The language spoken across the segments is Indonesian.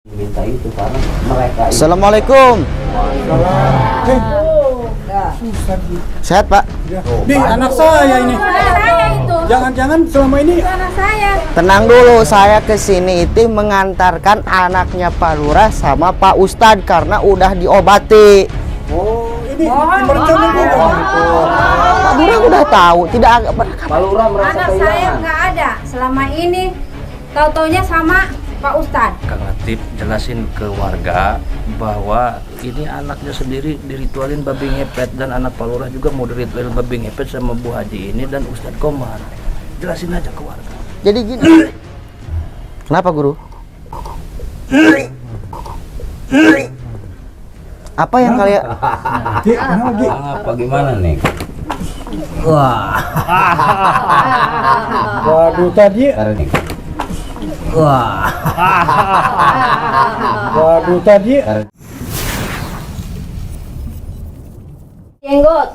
minta itu karena mereka itu. Assalamualaikum. Sehat Pak? Di anak saya ini. Anak saya itu. Jangan-jangan selama ini Anak saya. Tenang dulu, saya kesini itu mengantarkan anaknya Pak Lurah sama Pak Ustadz karena udah diobati. ini merencana juga. Pak Lurah udah tahu, tidak agak Pak Lurah merasa Anak saya kehilangan. nggak ada. Selama ini tau-taunya sama Pak Ustadz. Kang Latif jelasin ke warga bahwa ini anaknya sendiri diritualin babi ngepet dan anak Pak Lurah juga mau diritualin babi ngepet sama Bu Haji ini dan Ustadz Komar. Jelasin aja ke warga. jadi gini. Kenapa Guru? Apa yang kalian Apa gimana nih? Waduh tadi. Karena nih. Waduh tadi. Jenggot,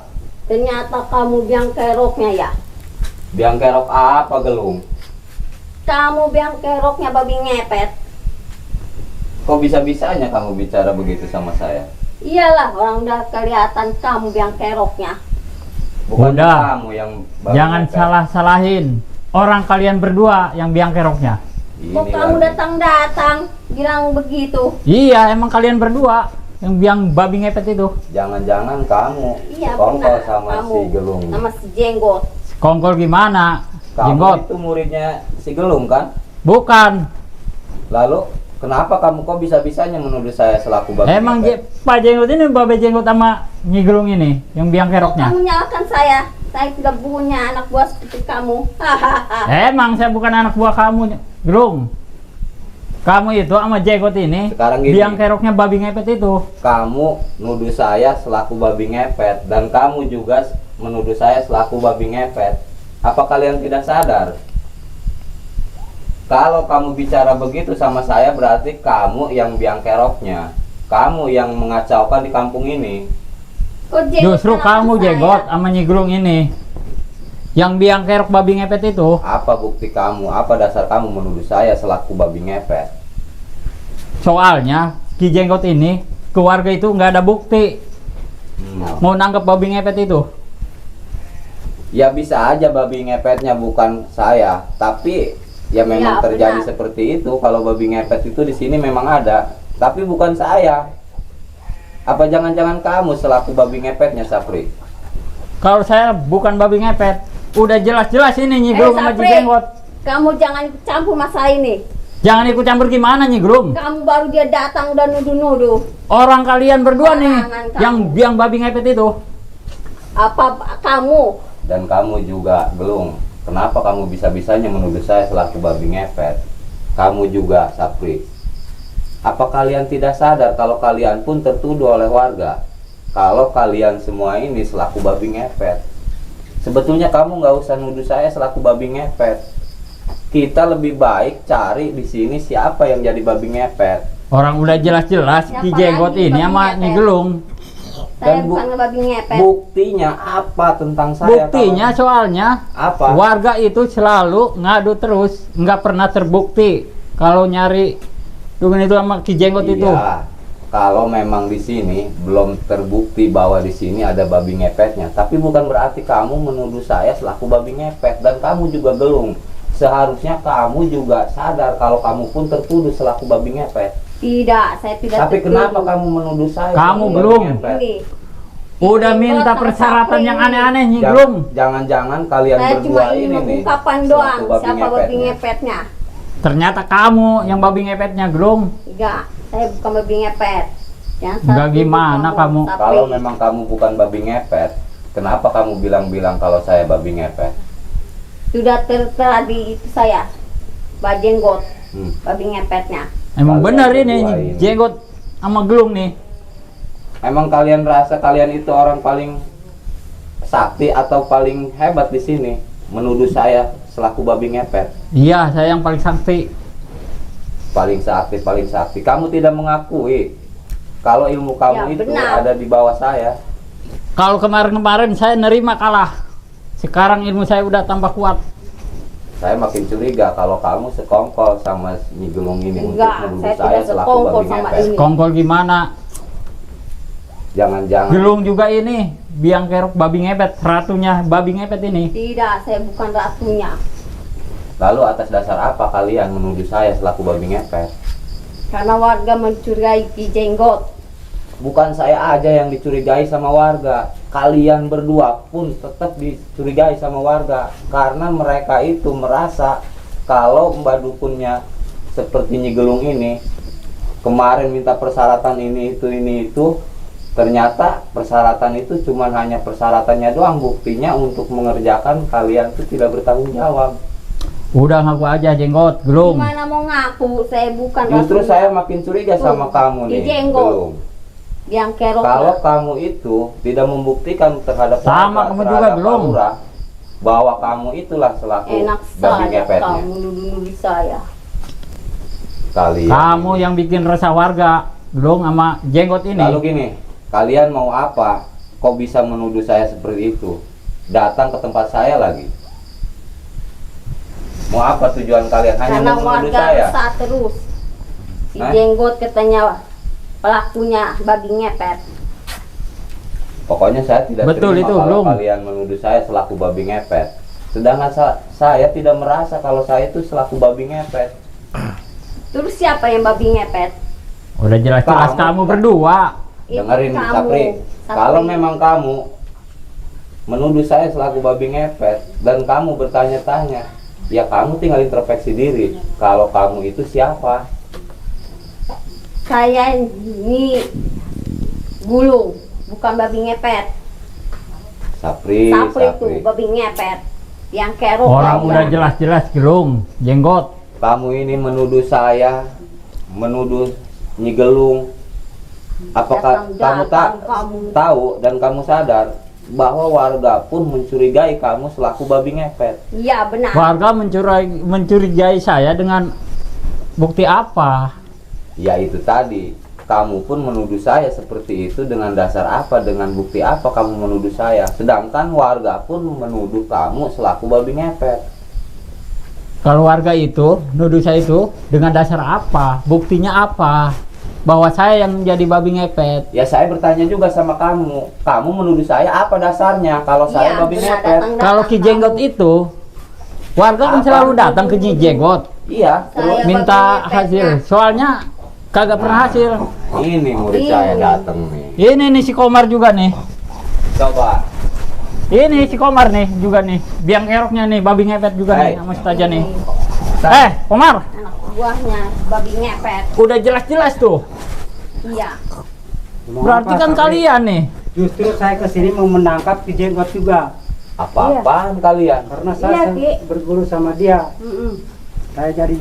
ternyata kamu biang keroknya ya? Biang kerok apa gelung? Kamu biang keroknya babi ngepet? Kok bisa-bisanya kamu bicara begitu sama saya? Iyalah, orang udah kelihatan kamu biang keroknya. Bukan Udah. kamu yang babi Jangan ngepet. salah-salahin. Orang kalian berdua yang biang keroknya. Ini Kok kamu lagi. datang-datang bilang begitu? Iya, emang kalian berdua yang biang babi ngepet itu. Jangan-jangan kamu Iya kongkol benar, sama kamu si gelung. sama si Jenggot. Kongkol gimana? Kamu Jenggot? itu muridnya si gelung kan? Bukan. Lalu kenapa kamu kok bisa-bisanya menuduh saya selaku babi Emang ngepet? Pak Jenggot ini babe Jenggot sama Nyi Gelung ini yang biang Kok keroknya. kamu nyalakan saya? Saya tidak punya anak buah seperti kamu. Hahaha. Emang saya bukan anak buah kamu, Gelung. Kamu itu sama Jenggot ini Sekarang gini. biang keroknya babi ngepet itu. Kamu nuduh saya selaku babi ngepet dan kamu juga menuduh saya selaku babi ngepet. Apa kalian tidak sadar? Kalau kamu bicara begitu sama saya berarti kamu yang biang keroknya. Kamu yang mengacaukan di kampung ini. Kok Jenggot Justru nyalakan kamu saya? Jenggot sama Nyi Gelung ini yang biang kerok babi ngepet itu. Apa bukti kamu? Apa dasar kamu menuduh saya selaku babi ngepet? Soalnya Ki Jenggot ini keluarga itu nggak ada bukti mau nangkep babi ngepet itu. Ya bisa aja babi ngepetnya bukan saya, tapi ya memang Ya, terjadi benar. seperti itu. Kalau babi ngepet itu di sini memang ada, tapi bukan saya. Apa jangan-jangan kamu selaku babi ngepetnya, Sapri? Kalau saya bukan babi ngepet, udah jelas-jelas ini Nyi Gelung sama Ki Sapri, Jenggot. kamu jangan ikut campur masalah ini. Jangan ikut campur gimana Nyi Gelung? Kamu baru dia datang udah nuduh-nuduh. Orang kalian berdua nih Jangan kamu. yang biang babi ngepet itu. Apa kamu? Dan kamu juga, Gelung. Kenapa kamu bisa-bisanya menuduh saya selaku babi ngepet? Kamu juga, Sapri. Apa kalian tidak sadar kalau kalian pun tertuduh oleh warga? Kalau kalian semua ini selaku babi ngepet. Sebetulnya kamu nggak usah nuduh saya selaku babi ngepet. Kita lebih baik cari di sini siapa yang jadi babi ngepet. Orang udah jelas-jelas Ki Siapa Jenggot lagi ini babi sama ngepet? Nyi Gelung. Saya Dan bukan babi ngepet. Buktinya apa tentang saya? Buktinya soalnya Apa? warga itu selalu ngadu terus, nggak pernah terbukti kalau nyari dukun itu sama Ki Jenggot itu. Iya, kalau memang di sini belum terbukti bahwa di sini ada babi ngepetnya, tapi bukan berarti kamu menuduh saya selaku babi ngepet dan kamu juga gelung. Seharusnya kamu juga sadar kalau kamu pun tertuduh selaku babi ngepet. Tidak, saya tidak Tapi tertuduh. kenapa kamu menuduh saya? Kamu selaku belum. babi ngepet? Ini. Udah Jenggot minta sama persyaratan Sapri yang ini. aneh-aneh Nyi Jangan- Gelung. Jangan-jangan kalian Saya cuma berdua ingin ini nih mengungkapkan selaku doang siapa babi ngepetnya. ngepetnya. Ternyata kamu yang babi ngepetnya Gelung. Enggak, saya bukan babi ngepet. Yang Enggak, gimana kamu? Sapri. Kalau memang kamu bukan babi ngepet, kenapa kamu bilang-bilang kalau saya babi ngepet? Sudah tertera di itu saya, Mbak Jenggot, Hmm. babi ngepetnya. Emang Kalian bener ini berdua Nyi ini. Jenggot sama Gelung nih. Emang kalian rasa kalian itu orang paling sakti atau paling hebat di sini menuduh saya selaku babi ngepet? Iya, saya yang paling sakti. Paling sakti. Kamu tidak mengakui kalau ilmu kamu Ya, itu benar. ada di bawah saya. Kalau kemarin-kemarin saya nerima kalah. Sekarang ilmu saya udah tambah kuat. Saya makin curiga kalau kamu sekongkol sama Nyi Gelung ini Enggak, untuk menuduh saya saya tidak selaku sekongkol babi sama ngepet. ini. Kongkol gimana? Jangan-jangan Gelung juga ini, biang kerok babi ngepet, ratunya babi ngepet ini. Tidak, saya bukan ratunya. lalu atas dasar apa kalian menuduh saya selaku babi ngepet? Karena warga mencurigai Ki Jenggot. Bukan saya aja yang dicurigai sama warga, kalian berdua pun tetap dicurigai sama warga karena mereka itu merasa kalau Mbak Dukunnya seperti Nyi Gelung ini kemarin minta persyaratan ini itu ternyata persyaratan itu cuma hanya persyaratannya doang, buktinya untuk mengerjakan kalian itu tidak bertanggung jawab. Udah ngaku aja Jenggot, Gelung. Gimana mau ngaku? Saya bukan Justru ratunya. saya makin curiga sama kamu Ki nih, Jenggot. Gelung. Yang kerok. Kalau kamu itu tidak membuktikan terhadap Sama warga, kamu juga, terhadap Gelung. Pak Lurah, bahwa kamu itulah selaku Enak babi saya ngepetnya. kamu nuduh-nuduh saya. Kalian. Kamu yang bikin resah warga, Gelung sama Jenggot ini. Lalu gini, kalian mau apa? Kok bisa menuduh saya seperti itu? Datang ke tempat saya lagi. Mau apa tujuan kalian? Hanya Karena mau menuduh warga saya? resah terus. Si Hah? Jenggot katanya pelakunya babi ngepet. Pokoknya saya tidak Betul terima itu, kalau Gelung. kalian menuduh saya selaku babi ngepet. Sedangkan saya tidak merasa kalau saya itu selaku babi ngepet. Terus siapa yang babi ngepet? Udah jelas-jelas Kamu. kamu berdua. Itu Dengerin kamu. Sapri, Sapri. kalau memang kamu menuduh saya selaku babi ngepet dan kamu bertanya-tanya, ya kamu tinggal introspeksi diri. Kalau kamu itu siapa? Saya ini Gulung, bukan babi ngepet. Sapri, Sapri itu Sapri. babi ngepet. Yang kerok. Orang aja. udah jelas-jelas Gelung, Jenggot. Kamu ini menuduh saya, menuduh Nyi Gelung. Apakah kamu Datang-datang kamu. tahu dan kamu sadar bahwa warga pun mencurigai kamu selaku babi ngepet? Iya benar. Warga mencurigai saya dengan bukti apa? Ya itu tadi, kamu pun menuduh saya seperti itu dengan dasar apa, dengan bukti apa kamu menuduh saya? Sedangkan warga pun menuduh kamu selaku babi ngepet. Kalau warga itu nuduh saya itu dengan dasar apa? Buktinya apa? Bahwa saya yang menjadi babi ngepet. Ya saya bertanya juga sama kamu menuduh saya apa dasarnya kalau saya Iya, babi benar, ngepet? datang-datang Kalau Ki Jenggot kamu. itu, warga kan Apa? selalu datang ke Ki Jenggot Iya, terus Saya minta babi ngepetnya. hasil. Soalnya kagak pernah hasil. ini murid Ini. saya datang nih. Ini nih si Komar juga nih. Coba, Ini si Komar nih juga nih. Biang keroknya nih, babi ngepet juga nih Hai. sama Ustazah nih. Komar, Anak buahnya babi ngepet. udah jelas-jelas tuh. Iya. Berarti kan kalian nih. Justru saya kesini mau menangkap Ki Jenggot juga. apa-apaan kalian? Karena Iya, saya Ki. berguru sama dia. Mm-mm. Saya jadi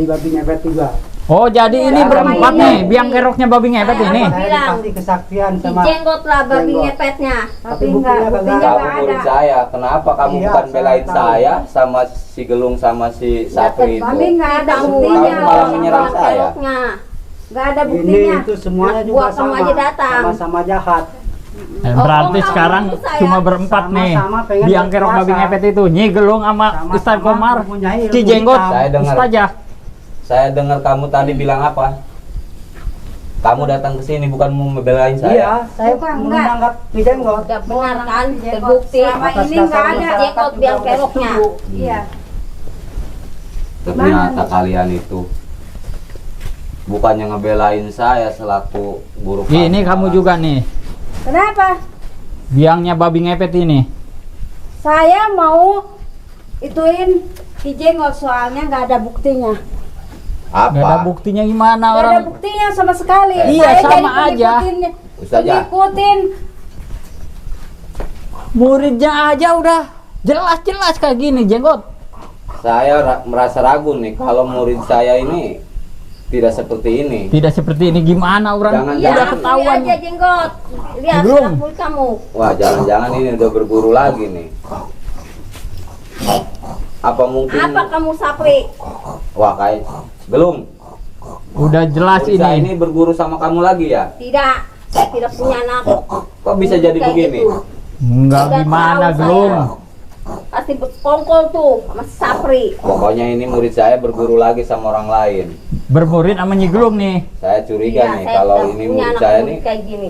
babi ngepet juga. Oh, jadi ini Ya, berempat ini. nih, biang keroknya babi ngepet Saya ini. apa? Saya Bilang. dikasih kesaksian Ki sama Jenggot lah babi Jenggot. ngepetnya. Tapi buktinya buktinya kagak. Kamu nggak murid ada. saya, kenapa kamu Iya, bukan saya belain tahu. saya sama si Gelung sama si Sapri Babi itu? nggak ada Kamu buktinya. Kamu malah menyerang Biang saya. keroknya. Nggak ada ini buktinya. itu semuanya Anak juga buah kamu sama. aja datang. Sama-sama jahat. Berarti kamu sekarang itu saya. cuma berempat nih. Sama-sama pengen Biang kerok babi berkuasa. ngepet itu, Nyi Gelung sama Sama-sama Ustaz Komar, mempunyai ilmu Ki Jenggot, hitam. Saya dengar. Ustazah. Saya dengar kamu tadi bilang apa? Kamu datang ke sini bukan mau membelain saya. Iya, saya Bukan, mau enggak. menangkap Ki Jenggot. Udah benar kan? Jenggot. Terbukti. Selama Atas ini dasar nggak ada. masyarakat Jenggot juga biang udah keroknya. setuju. Iya. Ternyata kalian itu bukannya ngebelain saya selaku guru Ini kamu juga nih, Kenapa? biangnya babi ngepet ini. Saya mau ituin Ki Jenggot soalnya nggak ada buktinya. Apa? Gak ada buktinya gimana Nggak orang. ada buktinya sama sekali. Iya, Saya sama jadi aja. Ustazah. Ngikutin. Muridnya aja udah jelas-jelas kayak gini, Jenggot. Saya merasa ragu nih kalau murid saya ini tidak seperti ini. Tidak seperti ini, gimana orang Jangan- Iya, udah akui ketahuan. aja Jenggot. Lihat Belum. akui kamu. Wah, jangan-jangan ini udah berguru lagi nih. Apa mungkin? Apa kamu Sapri? Wah, kayak belum. Udah jelas Murid saya ini. ini berguru sama kamu lagi ya? Tidak, saya tidak punya anak. Kok bisa jadi Kayak begini? gitu. Enggak Udah gimana, tahu Gelung. saya. Pasti bersekongkol tuh sama si Sapri. Pokoknya ini murid saya berguru lagi sama orang lain. Bermurid sama Nyi Gelung nih. Saya curiga nih saya kalau tidak ini punya murid anak saya murid nih. kayak gini.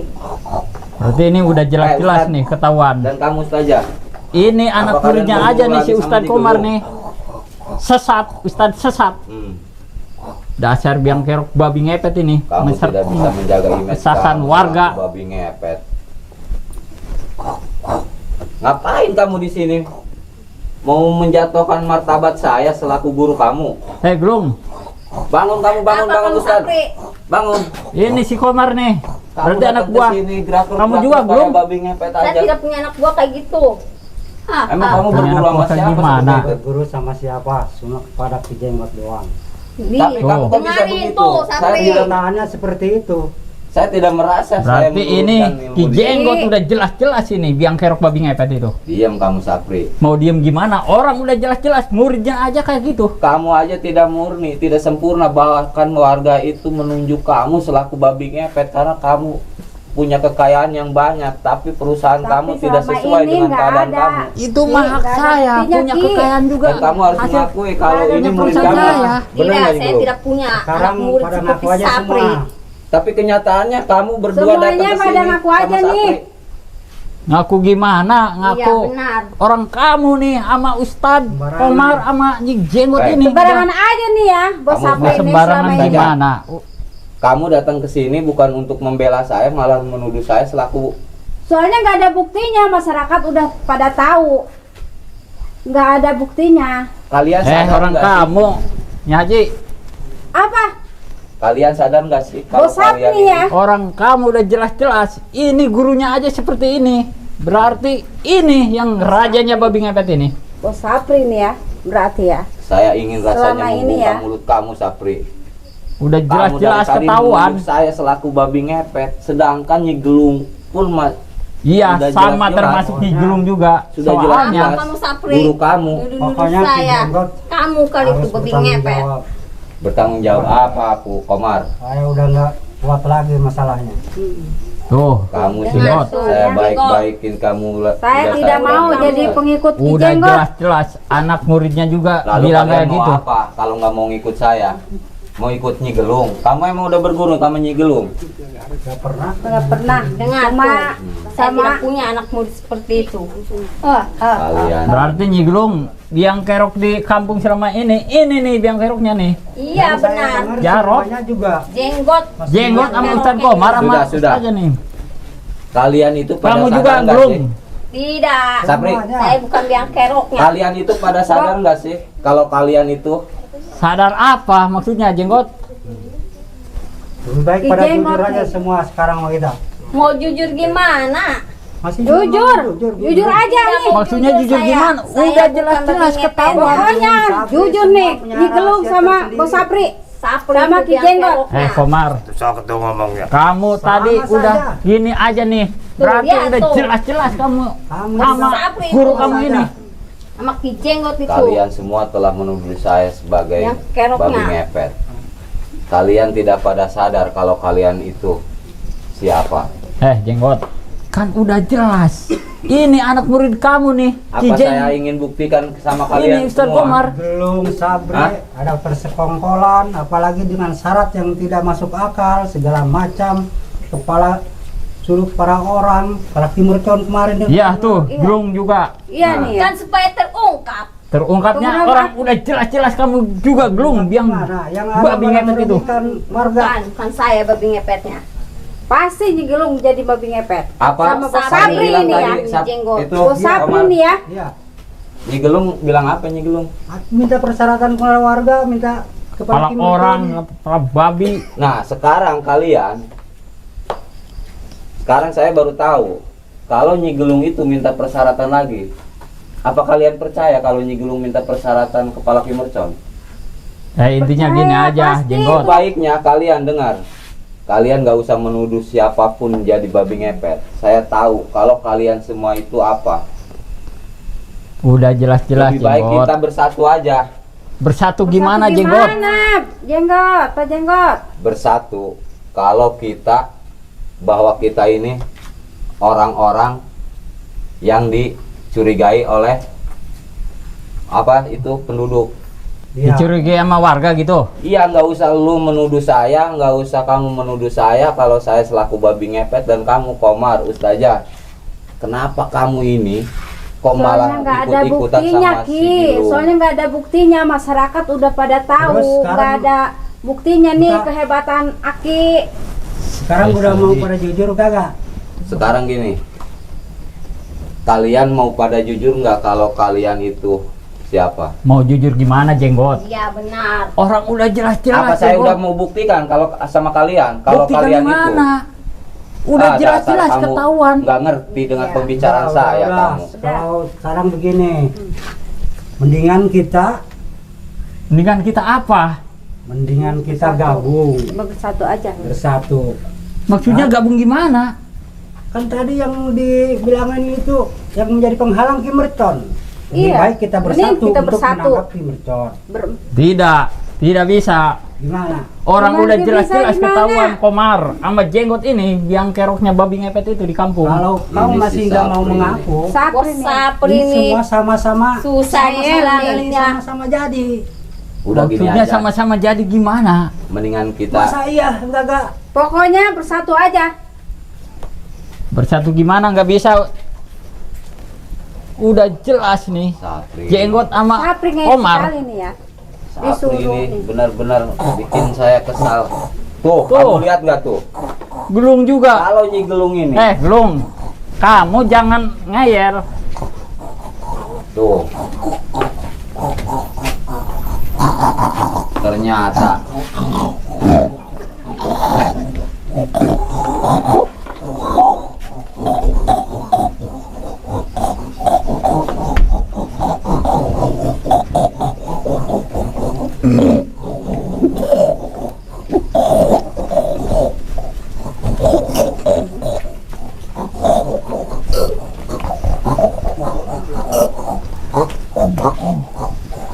Berarti ini udah jelas-jelas Ustadz. nih ketahuan. Dan kamu saja. Ini anak Apa muridnya kalian aja nih berguru si lagi sama Ustadz Nyi Komar Gelung? nih. Sesat, Ustadz sesat. Dasar biang kerok babi ngepet ini. Kamu tidak bisa menjaga image Kesasan kamu, warga. babi ngepet. Ngapain kamu di sini? Mau menjatuhkan martabat saya selaku guru kamu? Hei Gelung, Bangun kamu, bangun, Apa bangun kamu Ustaz. Sapri? Bangun. ini si Komar nih. Kamu Berarti anak datang ke buah. sini, gerak-gerak Kamu juga, kayak Gelung? babi ngepet Saya aja. tidak punya anak buah kayak gitu. Emang kamu Punya berguru anak sama buah kayak siapa gimana? seperti itu? Berguru sama siapa? Cuma kepada Ki Jenggot doang. Tapi Tuh. kamu kok bisa Dengarin begitu? tuh, Saya Sapri. tidak, Kenyataannya seperti itu. saya tidak merasa saya Berarti ini menurunkan ilmu Ki di- Jenggot udah jelas-jelas ini biang kerok babi ngepet itu. Diam kamu Sapri. Mau diem gimana? Orang udah jelas-jelas muridnya aja kayak gitu. Kamu aja tidak murni, tidak sempurna, bahkan warga itu menunjuk kamu selaku babi ngepet karena kamu punya kekayaan yang banyak, tapi perusahaan Tapi kamu tidak selama sesuai ini dengan nggak keadaan ada. kamu. Itu Ki, mah hak nggak ada saya, buktinya, punya Ki. kekayaan juga. Dan kamu harus Hasil- mengakui kalau ada ini murid perusahaan kamu. saya. Benar Tidak, nggak saya Ibu? tidak punya Sekarang anak murid pada seperti ngaku aja Sapri. semua. Tapi kenyataannya kamu berdua Semuanya datang ke pada sini ngaku sama aja nih. Sapri. Ngaku gimana? Ngaku Iya, benar. orang kamu nih sama Ustadz Sembarangan. Komar sama Nyi Jenggot Baik. ini. Sembarangan aja nih ya, bos Kamu Sapri ini Sembarangan selama ini. gimana? Kamu datang ke sini bukan untuk membela saya, malah menuduh saya selaku. Soalnya nggak ada buktinya, masyarakat udah pada tahu. Nggak ada buktinya. Kalian sadar Orang nggak sih? kamu, Nyi Haji, Apa? Kalian sadar nggak sih kalau Bos Sapri kalian ya. orang kamu udah jelas-jelas. Ini gurunya aja seperti ini. Berarti ini yang rajanya babi ngepet ini. Bos Sapri nih ya, berarti ya. saya ingin rasanya Selama ini membuka ya. mulut kamu Sapri. Udah Kamu jelas-jelas dari tadi ketahuan. menuduh saya selaku babi ngepet, sedangkan Nyi Gelung pun Iya, Udah sama jelas-jelas. termasuk Nyi Gelung juga. Sudah Soalnya jelas-jelas. Kamu Sapri. Guru kamu Nuduh-nuduh Pokoknya Ki saya. Jenggot Kamu kali itu harus babi bertanggung ngepet. jawab. bertanggung jawab apa aku, Komar? Saya udah nggak kuat lagi masalahnya. tuh, Kamu Dengar sudah tuh, saya ya. baik-baikin kamu. Saya udah tidak mau bilang. jadi pengikut Ki udah Jenggot. jelas-jelas anak muridnya juga Lalu bilang kalian kayak mau gitu. apa kalau nggak mau ngikut saya? Mau ikut Nyi Gelung? Kamu emang udah berguru sama Nyi Gelung? Nggak pernah. Nggak pernah. Dengar Sama tuh. Saya tidak punya anak murid seperti itu. Kalian Berarti Nyi Gelung biang kerok di kampung selama ini nih biang keroknya nih. Iya Yang saya benar. dengar Jarot. semuanya juga. Jenggot. Jenggot sama Kerok Ustadz ini. Komar sama Sudah. aja nih. kalian itu pada Kamu sadar juga nggak Gelung. sih? Tidak. Sapri, Semuanya. Saya bukan biang keroknya. kalian itu pada sadar nggak sih kalau kalian itu Sadar apa maksudnya Jenggot? Lebih baik Ki pada Jenggot jujur aja nih. semua sekarang sama kita. Mau jujur gimana? Masih Jujur, jujur. jujur aja nih. Maksudnya jujur saya. gimana? Saya Udah bukan jelas-jelas babi ketahuan. ngepet. Pokoknya Sapri jujur semua nih, punya Nyi Gelung rahasia sama tersendiri. Bos Sapri. Sapri Sama itu Ki biang Jenggot. keroknya. Komar, Sok tuh ngomongnya. kamu tadi saja. udah gini aja nih. Berarti lihat udah tuh. jelas-jelas kamu Kamu sama Sapri guru itu kamu saja. ini. Sama Ki Jenggot itu. kalian semua telah menuduh saya sebagai Yang keroknya. babi ngepet. Kalian tidak pada sadar kalau kalian itu siapa? Jenggot, kan udah jelas. Ini anak murid kamu nih, Ki Apa Jeng. saya ingin buktikan sama Ini kalian Ustadz semua? Komar. Belum Sabri, Hah? ada persekongkolan, apalagi dengan syarat yang tidak masuk akal, segala macam, kepala suruh para orang, kepala timur tahun kemarin. Iya tuh, Gelung juga. Iya Nah. nih ya. Kan supaya terungkap. Terungkapnya Kemudian orang udah jelas-jelas kamu juga Gelung biang yang babi ngepet itu. warga. Bukan saya babi ngepetnya. Pasti Nyi Gelung jadi babi ngepet. Apa? Sama Bos Sapri Kamu Sapri bilang ini tadi, ya. Jenggot. itu Bos Sapri Komar. nih ya. Iya, Nyi Gelung bilang apa Nyi Gelung? minta persyaratan kepada warga, minta Kepala timur orang, tahun. kepala babi. Nah, sekarang saya baru tahu kalau Nyi Gelung itu minta persyaratan lagi. Apa kalian percaya kalau Nyi Gelung minta persyaratan kepala Kimurcon? Intinya Percaya, gini aja, pasti. Jenggot. Baiknya kalian dengar. Kalian gak usah menuduh siapapun jadi babi ngepet. Saya tahu kalau kalian semua itu apa. Udah jelas-jelas Lebih baik Jenggot. kita bersatu aja. Bersatu gimana Bersatu Jenggot? Gimana? Jenggot, Pak Jenggot. Bersatu kalau kita bahwa kita ini orang-orang yang dicurigai oleh apa itu penduduk. Iya. Dicurigai sama warga gitu. Iya, nggak usah lu menuduh saya, nggak usah kamu menuduh saya kalau saya selaku babi ngepet dan kamu Komar Ustazah. Kenapa kamu ini kok malah Soalnya nggak ada ikut-ikutan buktinya, sama si Ki. Bilung? Soalnya nggak ada buktinya, masyarakat udah pada Terus tahu, nggak sekarang ada buktinya nih kita- kehebatan Aki. Sekarang udah mau pada jujur kagak? Sekarang gini, kalian mau pada jujur nggak kalau kalian itu siapa? Mau jujur gimana Jenggot? Iya benar. Orang udah jelas-jelas. Apa saya Jenggot. udah mau buktikan kalau sama kalian? Kalau Buktikan kalian di itu mana? Udah dasar jelas-jelas kamu ketahuan. nggak ngerti dengan Iya. pembicaraan saya kamu. Kalau sekarang begini, mendingan kita Apa? mendingan kita gabung Bersatu aja. bersatu. Maksudnya gabung gimana? Kan tadi yang dibilangin itu yang menjadi penghalang Ki Mercon. Lebih Iya. baik kita Mending bersatu kita untuk bersatu. menangkap Ki Mercon. Tidak bisa. Gimana? Orang Gimana udah dia jelas-jelas bisa, gimana? ketahuan Komar sama Jenggot ini yang keroknya babi ngepet itu di kampung. Kalau kamu Ini masih si nggak mau Sapri. mengaku, Bos Sapri nih. Sapri ini ini semua sama-sama susah ya sama-sama jadi, langitnya. sama-sama jadi. Udah gini Maksudnya aja. sama-sama jadi gimana? Mendingan kita Masa iya enggak Pokoknya bersatu aja. Bersatu gimana nggak bisa. Udah jelas nih. Sapri. Jenggot sama Sapri ngeyel Komar. sekali nih ya. Sapri disuruh ini nih. benar-benar bikin saya kesal. Tuh, Tuh. kamu lihat nggak tuh? Gelung juga. Kalau Nyi Gelung ini, Gelung. Kamu jangan ngeyel. tuh. Ternyata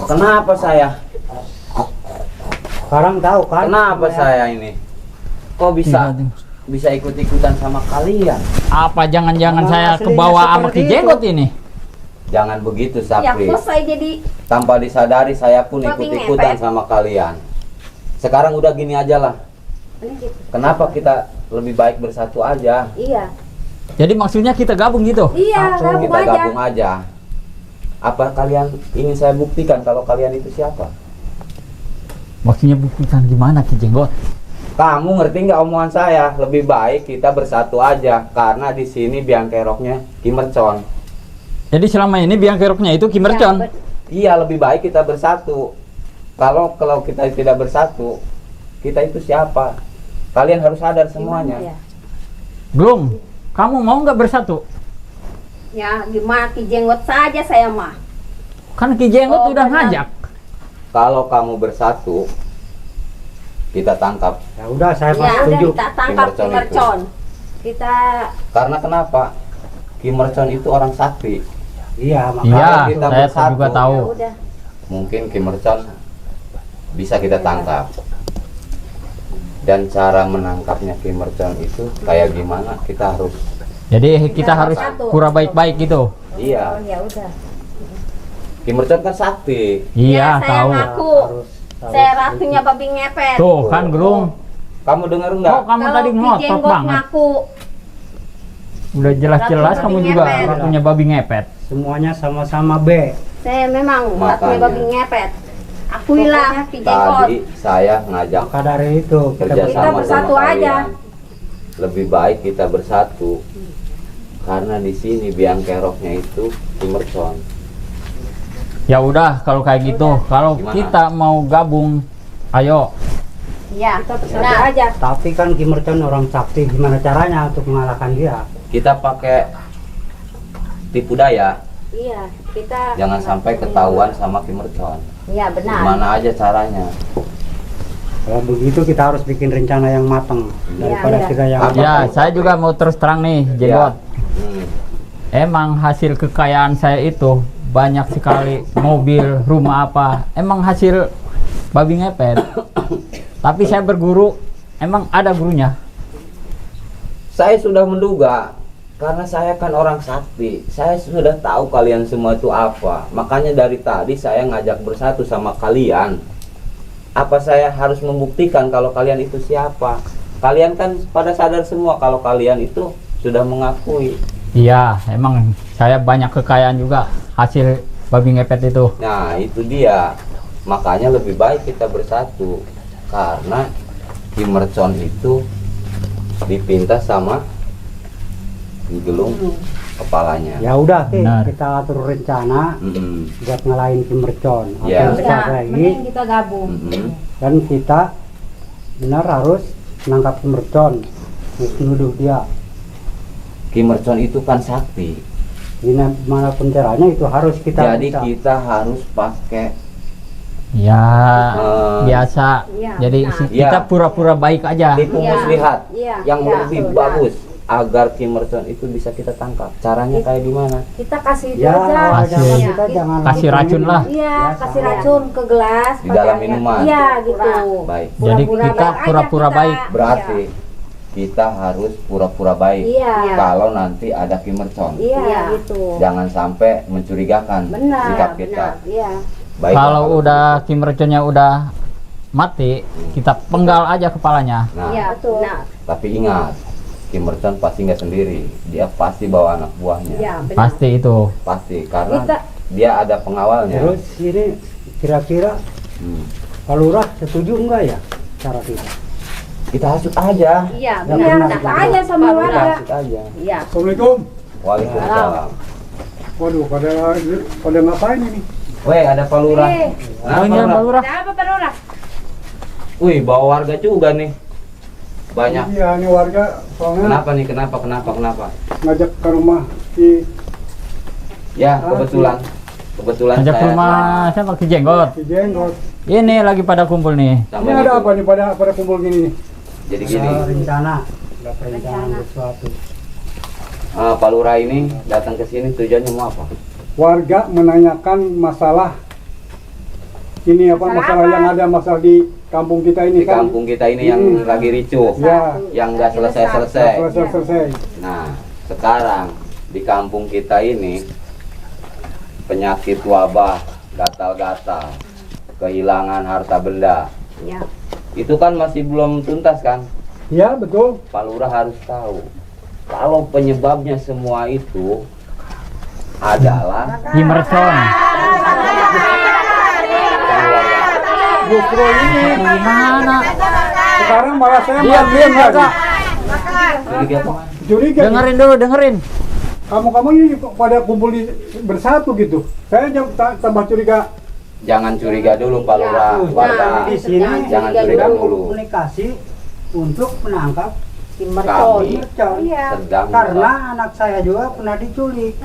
kenapa saya? Sekarang tahu kan? Kenapa Ya. saya ini? Kok bisa ikut-ikutan sama kalian? Apa jangan-jangan Emang saya aslinya kebawa sama seperti Ki Jenggot itu. ini? Jangan begitu, Ya Sapri. kok saya jadi Tanpa disadari saya pun Babi ikut-ikutan ngepet. sama kalian. Sekarang udah gini aja lah. Ini gitu. Kenapa kita lebih baik bersatu aja? Iya. Jadi maksudnya kita gabung gitu? Iya, Satu, gabung kita aja. gabung aja. Apa kalian ingin saya buktikan kalau kalian itu siapa? Maksudnya buktikan gimana Ki Jenggot? Kamu ngerti nggak omongan saya? Lebih baik kita bersatu aja karena di sini biang keroknya Ki Mercon. Jadi selama ini biang keroknya itu Ki Mercon. Iya, lebih baik kita bersatu. Kalau kita tidak bersatu, kita itu siapa? Kalian harus sadar semuanya. Gimana ya? Glung, kamu mau nggak bersatu? ya gimana Ki Jenggot saja saya mah. Kan Ki Jenggot Oh, udah benar. ngajak. Kalau kamu bersatu, kita tangkap. Ya udah saya Ya pas udah setuju. kita tangkap Ki Ki Mercon Mercon. Kita Karena kenapa? Ki Mercon itu orang sakti. Iya, Iya, makanya kita saya bersatu. juga tahu. ya udah. Mungkin Ki Mercon bisa kita tangkap. Dan cara menangkapnya Ki Mercon itu kayak gimana? Kita harus Jadi kita harus bersatu. pura baik-baik gitu. iya. Oh, ya udah. Ki Mercon kan sakti. Iya, Ya, saya tahu. ngaku. harus Saya ratunya babi ngepet. Tuh kan Glung. Kamu dengar Oh, nggak? kamu tadi Ki ngotot Jenggot banget. ngaku. Udah jelas-jelas Ratu kamu babi juga ngepet. ratunya babi ngepet. semuanya sama-sama B. Saya memang ratunya Makanya. babi ngepet. Akuilah Ki Jenggot. Tadi saya ngajak Maka dari itu kerja Kita sama bersatu sama aja. kalian. Lebih baik kita bersatu. Karena di sini biang keroknya itu Ki Mercon. Ya udah kalau kayak gitu, kalau Gimana? kita mau gabung, ayo. Ya, Kita bersatu nah, aja. Tapi kan Ki Mercon orang sakti, gimana caranya untuk mengalahkan dia? Kita pakai tipu daya. Iya, kita Jangan sampai ketahuan sama Ki Mercon. ya benar. Gimana aja caranya? Kalau begitu kita harus bikin rencana yang matang daripada iya. kita yang Apa? Ya, saya juga mau terus terang nih, Jenggot. Hmm. Emang hasil kekayaan saya itu banyak sekali mobil, rumah apa. Emang hasil babi ngepet. Tapi saya berguru, emang ada gurunya. Saya sudah menduga Karena saya kan orang sakti, saya sudah tahu kalian semua itu apa. Makanya dari tadi saya ngajak bersatu sama kalian. Apa saya harus membuktikan kalau kalian itu siapa? Kalian kan pada sadar semua kalau kalian itu sudah mengakui. Iya, emang saya banyak kekayaan juga hasil babi ngepet itu. Nah itu dia. Makanya lebih baik kita bersatu. Karena Ki Mercon itu dipinta sama digelung kepalanya. Ya udah, Benar. kita atur rencana Mm-mm. buat ngalahin Ki Mercon. Apa Ya. yang kita Ya, baik, mending kita gabung. Mm-mm. dan kita benar harus menangkap Ki Mercon, menuduh dia. Ki Mercon itu kan sakti. Dimanapun caranya itu harus kita Jadi bisa. kita harus pakai Ya, biasa. Iya, Jadi benar. kita Ya. pura-pura baik aja. tipu Iya. muslihat Iya, yang iya, lebih betul. bagus agar Ki Mercon itu bisa kita tangkap. Caranya kayak gimana? Kita kasih itu Ya, aja. jangan Kasih- kita jangan kasih racun lah. Iya, Ya, kasih sama. racun ke gelas. Di dalam pakai- minuman. Iya, gitu. Baik. Jadi Pura-pura kita baik aja pura-pura kita. baik. Berarti kita harus pura-pura baik. Iya. Kalau nanti ada Ki Mercon. Iya, Iya. gitu. Jangan sampai mencurigakan Benar, sikap kita. benar. Iya. Baik. Kalau udah Ki Merconnya udah mati, kita penggal aja kepalanya. Nah, Iya, betul. benar. tapi ingat, Ki Mercon pasti nggak sendiri. Dia pasti bawa anak buahnya. Iya, benar. Pasti itu. Pasti karena Kita- dia ada pengawalnya. Terus ini kira-kira Hmm. Pak Lurah setuju enggak ya cara kita? Kita hasut aja. Iya, Ya, benar. benar. Kita aja sama Kita warga. hasut aja. Iya. Assalamualaikum. Waalaikumsalam. Waduh, pada ngapain ini? Weh, ada Pak Lurah. Eh, Nah, Oh, ini Pak Pak Lurah. Lurah. ada apa, Pak Lurah? Wih, bawa warga juga nih. Banyak. Iya, ini warga soalnya Kenapa nih? Kenapa? ngajak ke rumah si Ya, kebetulan. Kebetulan Ajak ke saya rumah siapa? Ki Jenggot. Jenggot. Ini lagi pada kumpul nih. sama Ini ada gitu. apa nih pada kumpul gini nih? Jadi gini, Rencana. Ada perencanaan sesuatu. Pak Lurah ini datang ke sini tujuannya mau apa? Warga menanyakan masalah ini apa Masalah masalah apa? yang ada masalah di kampung kita ini Di kan? kampung kita ini yang lagi ricuh, Ya, yang nggak selesai-selesai. selesai. Nah, sekarang di kampung kita ini penyakit wabah, gatal-gatal, kehilangan harta benda. Ya. Itu kan masih belum tuntas kan? Ya, betul. Pak Lurah harus tahu. Kalau penyebabnya semua itu adalah Ki Mercon. Justru ini Gimana? sekarang malah saya Diam, diam warga. curiga kemana? Curiga. Dengerin dulu, dengerin. Kamu ini pada kumpul bersatu gitu. Saya tambah curiga. Jangan curiga dulu Pak Lurah, warga. Di sini Jangan curiga curiga sedang dulu. komunikasi untuk menangkap Ki Mercon. Kami Mercon. Iya. sedang Karena anak saya juga pernah diculik.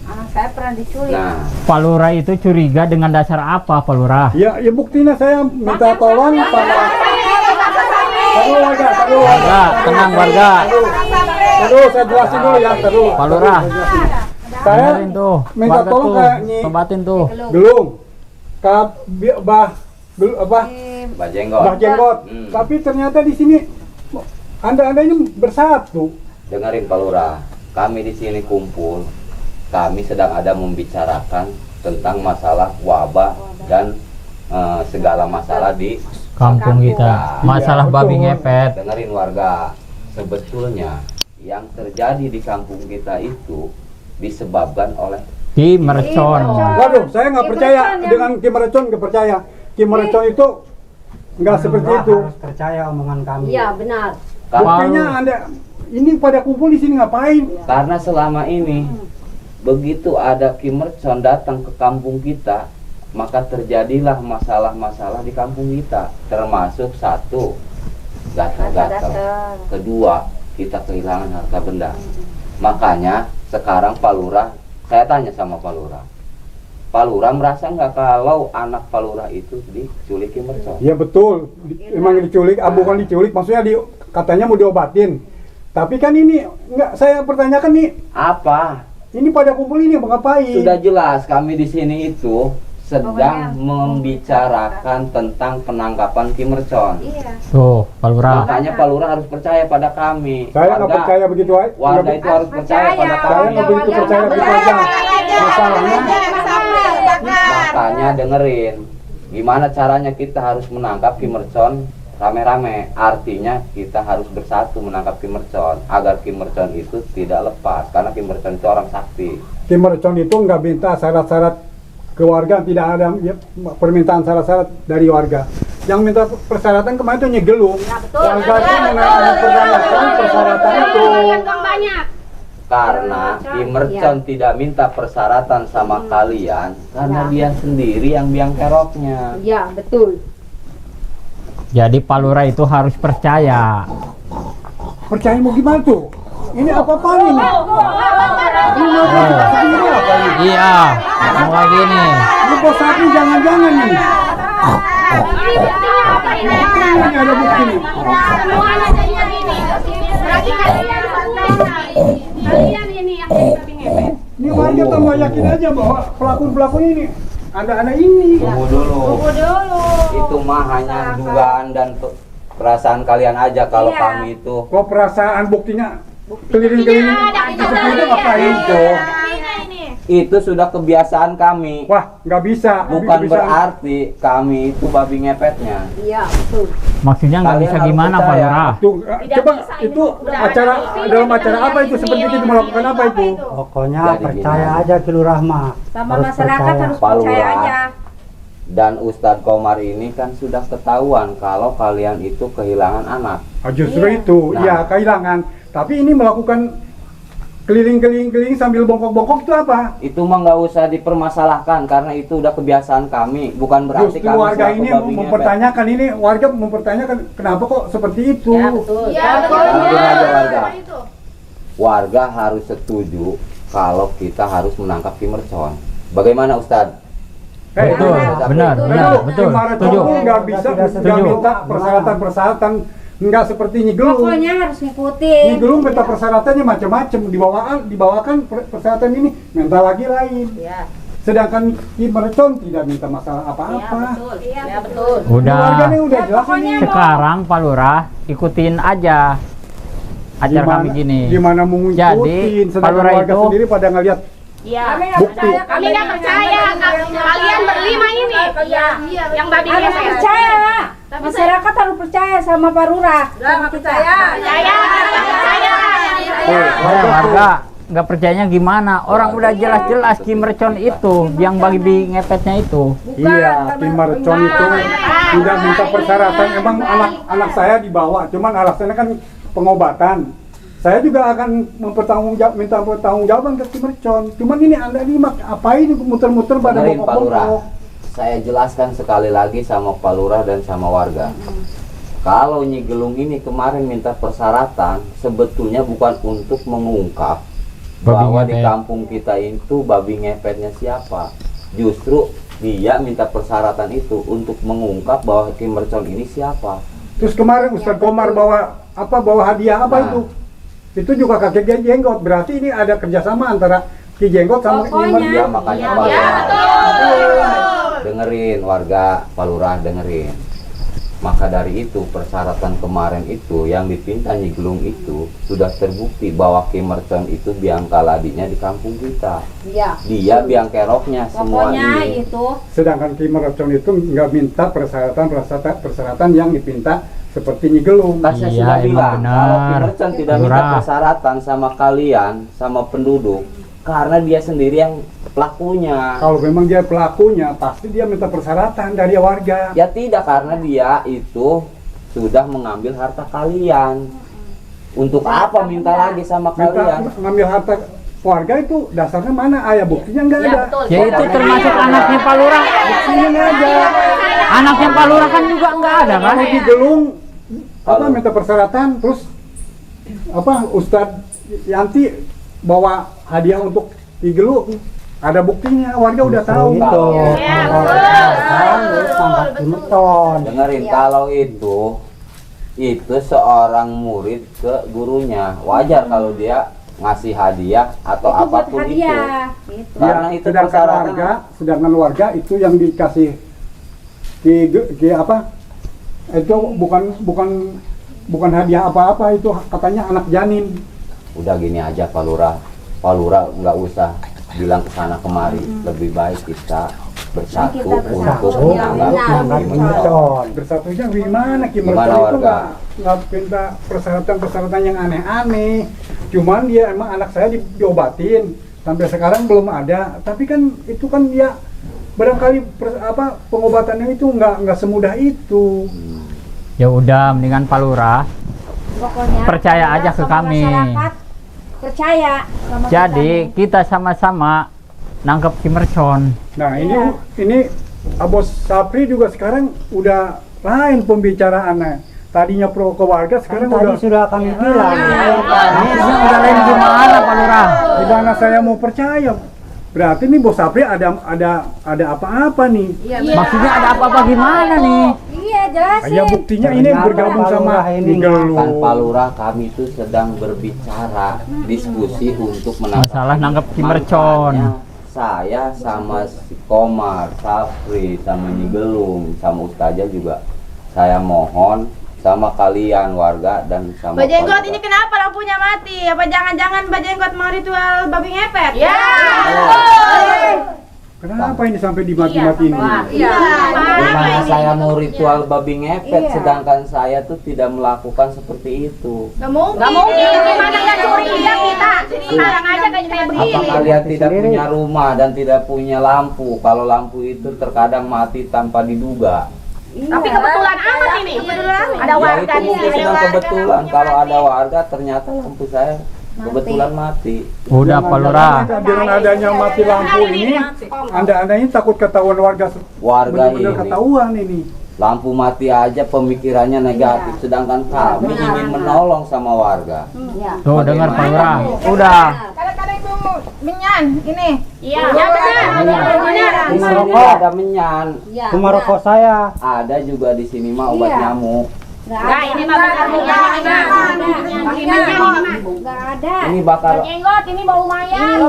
Anak saya pernah diculik. Nah, Pak Lurah itu curiga dengan dasar apa, Pak Lurah? Ya buktinya saya minta tolong sama Taruh warga. Warga, tenang warga. Terus saya jelasin dulu ya, terus. Pak Lurah. Saya Dengerin tuh. minta Warga tolong tuh. kayak Nyi Sobatin tuh. Gelung, apa Mbak Jenggot, Bah Jenggot. Hmm. Tapi ternyata di sini anda ini bersatu. dengerin Pak Lurah. Kami di sini kumpul. Kami sedang ada membicarakan tentang masalah wabah dan segala masalah di Kampung kita. Masalah Iya, babi betul. ngepet. dengerin warga. Sebetulnya yang terjadi di kampung kita itu disebabkan oleh Ki Mercon. Waduh, saya nggak Ki percaya Mercon yang- dengan Ki Mercon, nggak percaya. Ki Mercon itu nggak seperti itu. percaya omongan kami. Iya, benar. Buktinya anda ini pada kumpul di sini ngapain? karena selama ini begitu ada Ki Mercon datang ke kampung kita, maka terjadilah masalah-masalah di kampung kita, termasuk satu gatal-gatal, kedua kita kehilangan harta benda. Makanya sekarang Pak Lurah, saya tanya sama Pak Lurah, Pak Lurah merasa nggak kalau anak Pak Lurah itu diculik Ki Mercon? Ya betul, emang diculik, bukan diculik, maksudnya katanya mau diobatin. Tapi kan ini nggak, saya pertanyakan nih, Apa? ini pada kumpul ini mau ngapain? Sudah jelas kami di sini itu sedang membicarakan tentang penangkapan Ki Mercon. Iya. Tuh, Pak Lurah. Makanya Pak Lurah harus percaya pada kami. Saya nggak percaya begitu, ay. Warga itu harus percaya pada Saya kami. nggak begitu percaya begitu aja. Masalahnya, Makanya dengerin, gimana caranya kita harus menangkap Ki Mercon rame-rame. Artinya kita harus bersatu menangkap Ki Mercon agar Ki Mercon itu tidak lepas, karena Ki Mercon itu orang sakti. Ki Mercon itu nggak minta syarat-syarat ke warga, tidak ada ya, permintaan syarat-syarat dari warga. Yang minta persyaratan kemarin itu Nyegelung. Warga itu mempertanyakan persyaratan itu. Karena Ki Mercon tidak minta persyaratan sama kalian, karena dia sendiri yang biang keroknya. Iya, betul. Jadi Pak Lurah itu harus percaya. Percaya mau gimana tuh? Ini apa-apaan ini? Ini mau sendiri apa ini? Iya, mau kayak gini. Ini bos sapi jangan-jangan ini. Ini ada bukti nih. Ini warga tambah yakin aja bahwa pelaku ini ada ini. Tunggu dulu. Itu mah hanya dugaan dan perasaan kalian aja. Kalau Iya. kami itu Kok perasaan buktinya keliling-keliling seperti itu ngapain tuh? itu sudah kebiasaan kami. Wah, nggak bisa. Bukan Bisa. berarti kami itu babi ngepetnya. Iya, betul. Maksudnya nggak Kalian bisa harus gimana Pak percaya. Lurah? Tuh, coba itu acara dalam acara apa itu seperti itu melakukan apa itu? Pokoknya Jadi percaya gini. aja Ki Lurah mah. Sama Harus masyarakat percaya. harus Pak percaya Lurah. aja. Dan Ustadz Komar ini kan sudah ketahuan kalau kalian itu kehilangan anak. Oh, justru itu, Nah. ya kehilangan. Tapi ini melakukan keliling-keliling sambil bongkok-bongkok itu apa? Itu mah nggak usah dipermasalahkan karena itu udah kebiasaan kami. Bukan berarti Justru kami warga selaku ini babi ngepet. mempertanyakan ini, warga mempertanyakan kenapa kok seperti itu? Langsung aja warga. Warga harus setuju kalau kita harus menangkap Ki Mercon. Bagaimana Ustadz? Betul, benar, betul, setuju. Nggak bisa, nggak Setuju. minta persyaratan-persyaratan, nggak seperti Nyegelung. Pokoknya harus ngikutin. Nyegelung minta persyaratannya macam-macam, dibawakan persyaratan ini, minta lagi lain. Iya. Sedangkan Ki Mercon tidak minta masalah apa-apa. Iya, betul. Udah. Warga ini udah jelas ini. Sekarang Pak Lurah ikutin aja acara kami gini. Gimana mau ngikutin, Jadi, sedangkan Pak Lurah warga itu- sendiri pada ngeliat Iya. bukti. Kami nggak percaya kalian berlima ini. Iya. Yang babi Harus ngepet. percaya. Masyarakat harus percaya sama Pak Lurah. Sama kita. Percaya. Warga nggak percayanya gimana? Orang udah jelas-jelas Ki Mercon itu yang babi ngepetnya itu. Iya, Ki Mercon itu tidak minta persyaratan. Emang anak saya dibawa, cuman alasannya kan pengobatan. Saya juga akan minta pertanggungjawaban ke Ki Mercon. Cuman ini Anda limak, apa ini muter-muter pada Dengerin Pak Lurah. bongkok-bongkok. Saya jelaskan sekali lagi sama Pak Lurah dan sama warga. Kalau Nyegelung ini kemarin minta persyaratan, sebetulnya bukan untuk mengungkap Babi bahwa di ngepet. kampung kita itu babi ngepetnya siapa. Justru dia minta persyaratan itu untuk mengungkap bahwa Ki Mercon ini siapa. Terus kemarin Ustadz Komar bawa hadiah apa Nah. itu? Itu juga kakek Jenggot. Berarti ini ada kerjasama antara Ki Jenggot sama Ki Pokoknya. Mercon. Ya makanya Pak Lurah. Dengerin warga Pak Lurah, dengerin. Maka dari itu persyaratan kemarin itu yang dipinta Nyegelung itu sudah terbukti bahwa Ki Mercon itu biang kaladinya di kampung kita. Iya. Dia biang keroknya semua Pokoknya ini. itu. Sedangkan Ki Mercon itu nggak minta persyaratan yang dipinta seperti Nyegelung. Kan saya Iya, sudah emang bilang kalau Ki benar. Mercon tidak minta Lurah. persyaratan sama kalian, sama penduduk, karena dia sendiri yang pelakunya. Kalau memang dia pelakunya, pasti dia minta persyaratan dari warga. Ya tidak, karena dia itu sudah mengambil harta kalian. Untuk apa minta lagi sama Minta kalian? ngambil harta warga itu dasarnya mana? Ayah buktinya nggak Iya, ada. betul. Ya itu termasuk anaknya Pak Lurah. Buktinya nggak ada. Anaknya Pak Lurah kan juga nggak ada kan? Kalau Nyegelung apa Halo. minta persyaratan, terus apa Ustadz Yanti bawa hadiah untuk Nyegelung, ada buktinya, warga udah tahu. Itu. Iya, Kalau betul. perasaan, tangkap Ki Mercon. Dengerin, kalau itu seorang murid ke gurunya. Wajar kalau dia ngasih hadiah atau Itu buat apapun itu. hadiah. Gitu. Karena itu sedangkan warga itu yang dikasih di apa? Itu bukan hadiah apa-apa, itu katanya anak janin. Udah gini aja Pak Lurah nggak usah bilang kesana kemari, lebih baik kita bersatu Kita bersatu. untuk Ya, menanggapi benar. Kimercon. Bersatunya gimana? Gimana Kimercon itu warga? nggak minta persyaratan yang aneh-aneh. Cuman dia emang anak saya diobatin sampai sekarang belum ada. Tapi kan itu kan dia barangkali pengobatannya itu nggak semudah itu. Ya udah, mendingan Pak Lurah Pokoknya percaya kita aja ke sama kami. masyarakat percaya sama Jadi kita nih. kita sama-sama nangkep Kimercon. Nah Iya. ini Bos Sapri juga sekarang udah lain pembicaraannya. Tadinya pro ke warga, sekarang Tadi udah sudah kami bilang. Ini udah lain gimana Pak Lurah? gimana saya mau percaya? Berarti nih Bos Sapri ada apa-apa nih? Maksudnya ada apa-apa gimana nih? Iya jelasin. Ya buktinya ini Ternyata bergabung Pak sama Lurah ini Nigeluh. Kan Pak Lurah, kami itu sedang berbicara, diskusi untuk menangkap Masalah nangkep Kimercon. Makanya saya sama si Komar, Sapri, sama Nigelung, sama Ustazah juga saya mohon sama kalian warga dan sama Bajenggot keluarga. ini kenapa lampunya mati? Apa jangan-jangan Bajenggot mau ritual babi ngepet? Ya. Kenapa ini sampai dimati-matiin? Iya. Gimana saya mau ritual babi ngepet Iya. sedangkan saya tuh tidak melakukan seperti itu. Gak mungkin. Gimana nggak curiga kita? Sekarang aja kayak Apa begini. kalian tidak punya rumah dan tidak punya lampu? Kalau lampu itu terkadang mati tanpa diduga. Tapi kebetulan amat ini. Ada Ya warga itu di mungkin sini. sedang kebetulan. Kalau ada warga ternyata lampu saya kebetulan mati. Udah Pak Lurah. Dengan adanya mati lampu ini, anda-andanya takut ketahuan warga. Warga Benar-benar ini ketahuan ini. lampu mati aja pemikirannya negatif, sedangkan kami ingin menolong sama warga. Tuh dengar Pak Lurah. Udah. Kadang-kadang itu menyan ini. Iya. Ya, Benar. Di sini Merokok. ada menyan, Iya. Cuma rokok saya. ada juga di sini mah obat Iya. nyamuk. Nah, ini mah benar bukan Nggak ada. Ini bakal Jenggot ini bau mayang. Kalau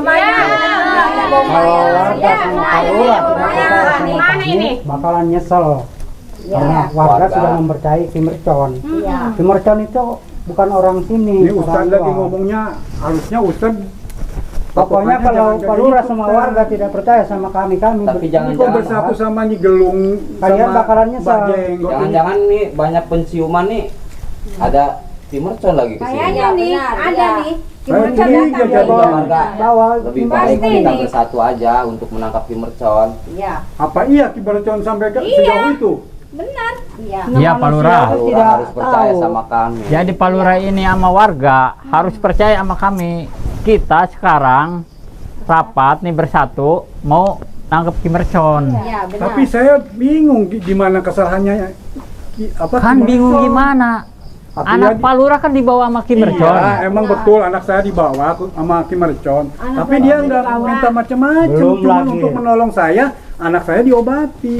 warga sama Pak Lurah tidak percaya sama Mana kami, ini? bakalan nyesel. Karena warga Warga. sudah mempercayai Kimercon. Iya. Kimercon itu bukan orang sini. Ini orang Ustadz lagi luar. ngomongnya, harusnya Ustadz. Pokoknya kalau Pak Lurah sama warga tidak percaya sama kami Tapi Ini kok bersatu sama Nigelung Kalian sama bakalan nyesel. Mbak Jenggot ini. jangan-jangan nih banyak penciuman nih. Ada Kimercon lagi ke sini. Kayaknya nih ada nih. Saya Kimercon curiga datang. jadi Jadi warga bawa lebih Pasti baik kita nih. bersatu aja untuk menangkap Kimercon. Iya. Apa iya Kimercon sampai ke Iya. sejauh itu? Benar. Iya. Iya Pak Lurah. Pak Lurah Tidak harus percaya tahu. sama kami. Jadi Pak Lurah ini sama warga harus percaya sama kami. Kita sekarang rapat nih bersatu mau nangkep Kimercon. Iya, benar. Tapi saya bingung di mana kesalahannya. Apa Kan Kimercon? bingung gimana? Tapi Anak ya- Pak Lurah kan dibawa sama Kimercon. Iya, emang betul anak saya dibawa sama Kimercon. Anak Tapi bapak dia nggak dibawa. minta macam-macam, Belum cuma lagi. untuk menolong saya, anak saya diobati.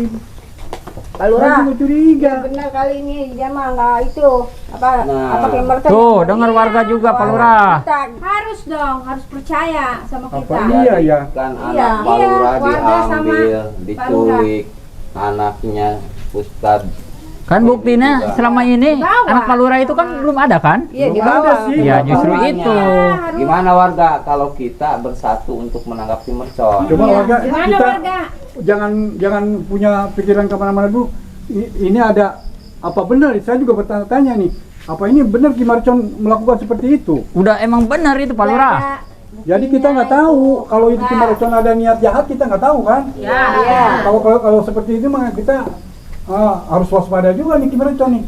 Pak Saya juga curiga. benar kali ini dia mah nggak itu apa Nah. Kimercon. Tuh, dengar warga juga Pak Lurah. Kita harus dong, harus percaya sama Apa kita. iya ya? Kan Iya, anak Pak iya, Lurah warga sama diambil, Pak diculik, anaknya Ustadz. Kan buktinya Juga. selama ini Dibawa. anak Pak Lurah itu kan belum ada kan? Iya, Belum di bawah. ada sih. Ya justru Makanya, itu. Gimana warga kalau kita bersatu untuk menangkap Kimercon? Coba Iya. warga Gimana kita warga? jangan punya pikiran kemana-mana dulu. Ini ada apa benar? Saya juga bertanya-tanya nih. Apa ini benar Kimercon melakukan seperti itu? Udah emang benar itu Pak Lurah. Jadi kita nggak tahu kalau itu Kimercon ada niat jahat, kita nggak tahu kan? Iya. Kalau seperti itu mah kita harus waspada juga nih Kimercon nih.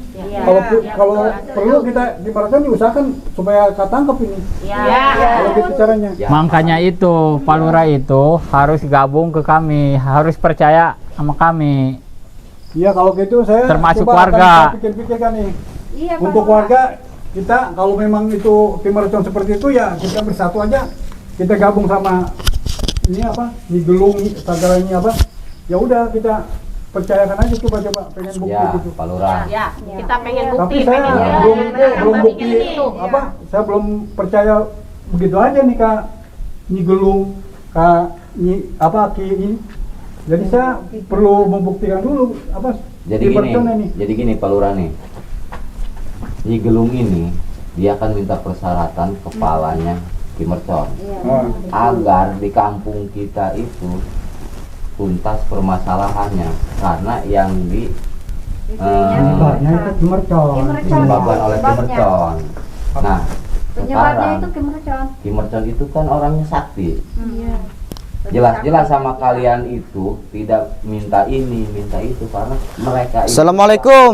Kalau perlu kita Kimercon diusahakan supaya ketangkep ini. Kalau gitu caranya. Ya, Makanya itu Pak Lurah itu harus gabung ke kami, harus percaya sama kami. Iya kalau gitu saya Termasuk coba akan warga. saya pikir-pikirkan nih. Iya, Pak Untuk Lurah. warga kita kalau memang itu Kimercon seperti itu ya kita bersatu aja. Kita gabung sama ini apa? Nigelung sagaranya apa? Ya udah kita percayakan aja coba pengen bukti ya gitu. Pak Lurah. Ya, kita pengen Tapi bukti, saya pengen belum bukti apa? Saya belum percaya begitu aja nih Kak Nyi Gelung, Kak Nyi apa Ki ini. Jadi saya perlu membuktikan dulu apa Jadi Ki gini, Mercon ini. jadi gini Pak Lurah nih. Nyi Gelung ini dia akan minta persyaratan kepalanya Ki Mercon Oh. agar di kampung kita itu tuntas permasalahannya, karena yang Penyebabnya itu Kimercon. disebabkan oleh Ki Mercon. Nah, Penyebabnya sekarang itu kemercon. Ki Mercon itu kan orangnya sakti. Iya. Jelas-jelas sama kalian itu tidak minta ini, minta itu, karena mereka itu Assalamualaikum.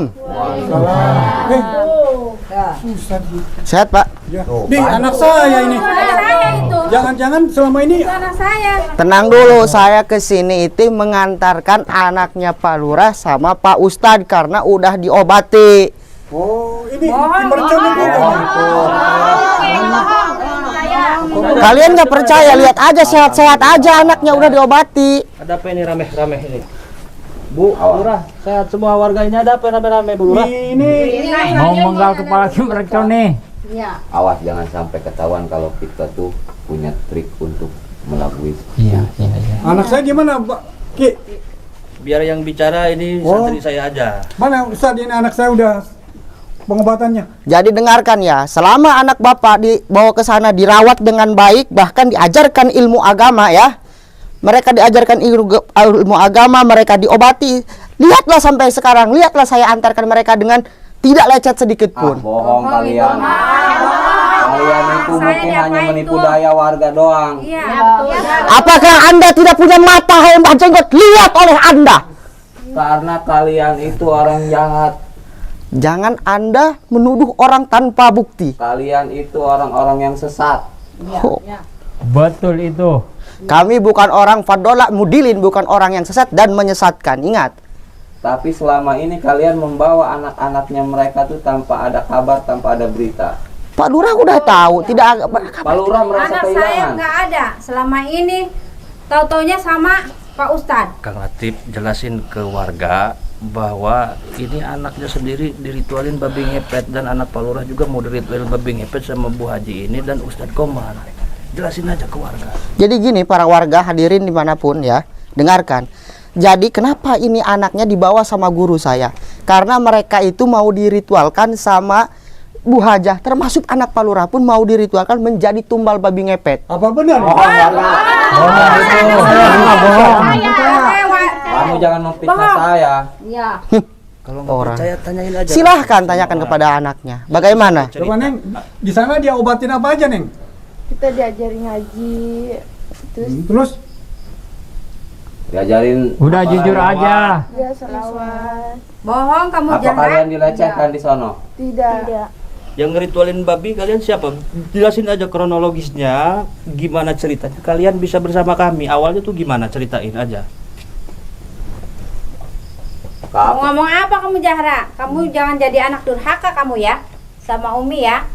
Sehat Pak? Ya. Di anak saya ini. Saya itu. Jangan-jangan selama ini Anak saya. Tenang dulu, saya kesini itu mengantarkan anaknya Pak Lurah sama Pak Ustadz karena udah diobati. oh ini Ki Mercon ini. Kalian nggak percaya, lihat aja sehat-sehat aja anaknya udah diobati. Ada apa ini rame-rame ini? Bu, Lurah, sehat semua warga ini. Ada apa rame-rame Bu Lurah? Ini Mau menggal kepala Ki Mercon nih. Iya. awas jangan sampai ketahuan kalau kita tuh punya trik untuk melabui. Iya. anak saya gimana Pak Ki? Biar yang bicara ini Oh. santri saya aja. Mana Ustaz ini anak saya udah pengobatannya? Jadi dengarkan ya, selama anak bapak dibawa ke sana dirawat dengan baik, bahkan diajarkan ilmu agama ya. Mereka diajarkan ilmu agama, mereka diobati. Lihatlah sampai sekarang, lihatlah saya antarkan mereka dengan tidak lecet sedikit pun. Bohong kalian. Kalian itu Saya mungkin hanya diapain menipu tuh? daya warga doang. Iya, betul. Apakah Anda tidak punya mata, hai Mbah Jenggot? Lihat oleh Anda. Karena kalian itu orang jahat. Jangan Anda menuduh orang tanpa bukti. Kalian itu orang-orang yang sesat. Oh, Betul itu. kami bukan orang fadola mudilin, bukan orang yang sesat dan menyesatkan. Ingat, Tapi selama ini kalian membawa anak-anaknya mereka tuh tanpa ada kabar, tanpa ada berita. Pak Lurah udah tahu, tidak ada Pak Lurah merasa Anak saya kehilangan. nggak ada. Selama ini tahu-taunya sama Pak Ustadz. Kang Latif jelasin ke warga bahwa ini anaknya sendiri diritualin babi ngepet, dan anak Pak Lurah juga mau diritualin babi ngepet sama Bu Haji ini dan Ustadz Komar. Jelasin aja ke warga. Jadi gini para warga hadirin dimanapun ya, dengarkan. Jadi kenapa ini anaknya dibawa sama guru saya? Karena mereka itu mau diritualkan sama Bu Hajah, termasuk anak Pak Lurah pun mau diritualkan menjadi tumbal babi ngepet. Apa benar? Kamu jangan memfitnah saya. Iya. Kalau nggak Orang. percaya tanyain aja. Silahkan tanyakan kepada anaknya. Bagaimana? Coba Neng, di sana dia obatin apa aja Neng? Kita diajarin ngaji, terus Terus Diajarin. Udah apa jujur lagi? aja. dia selawat. Bohong kamu Apa jahat. kalian dilecehkan di sono? Tidak. Yang ngeritualin babi kalian siapa? Jelasin aja kronologisnya, gimana ceritanya. Kalian bisa bersama kami. Awalnya tuh gimana, ceritain aja. Mau ngomong apa kamu Zahra? Kamu jangan jadi anak durhaka kamu ya, sama Umi ya.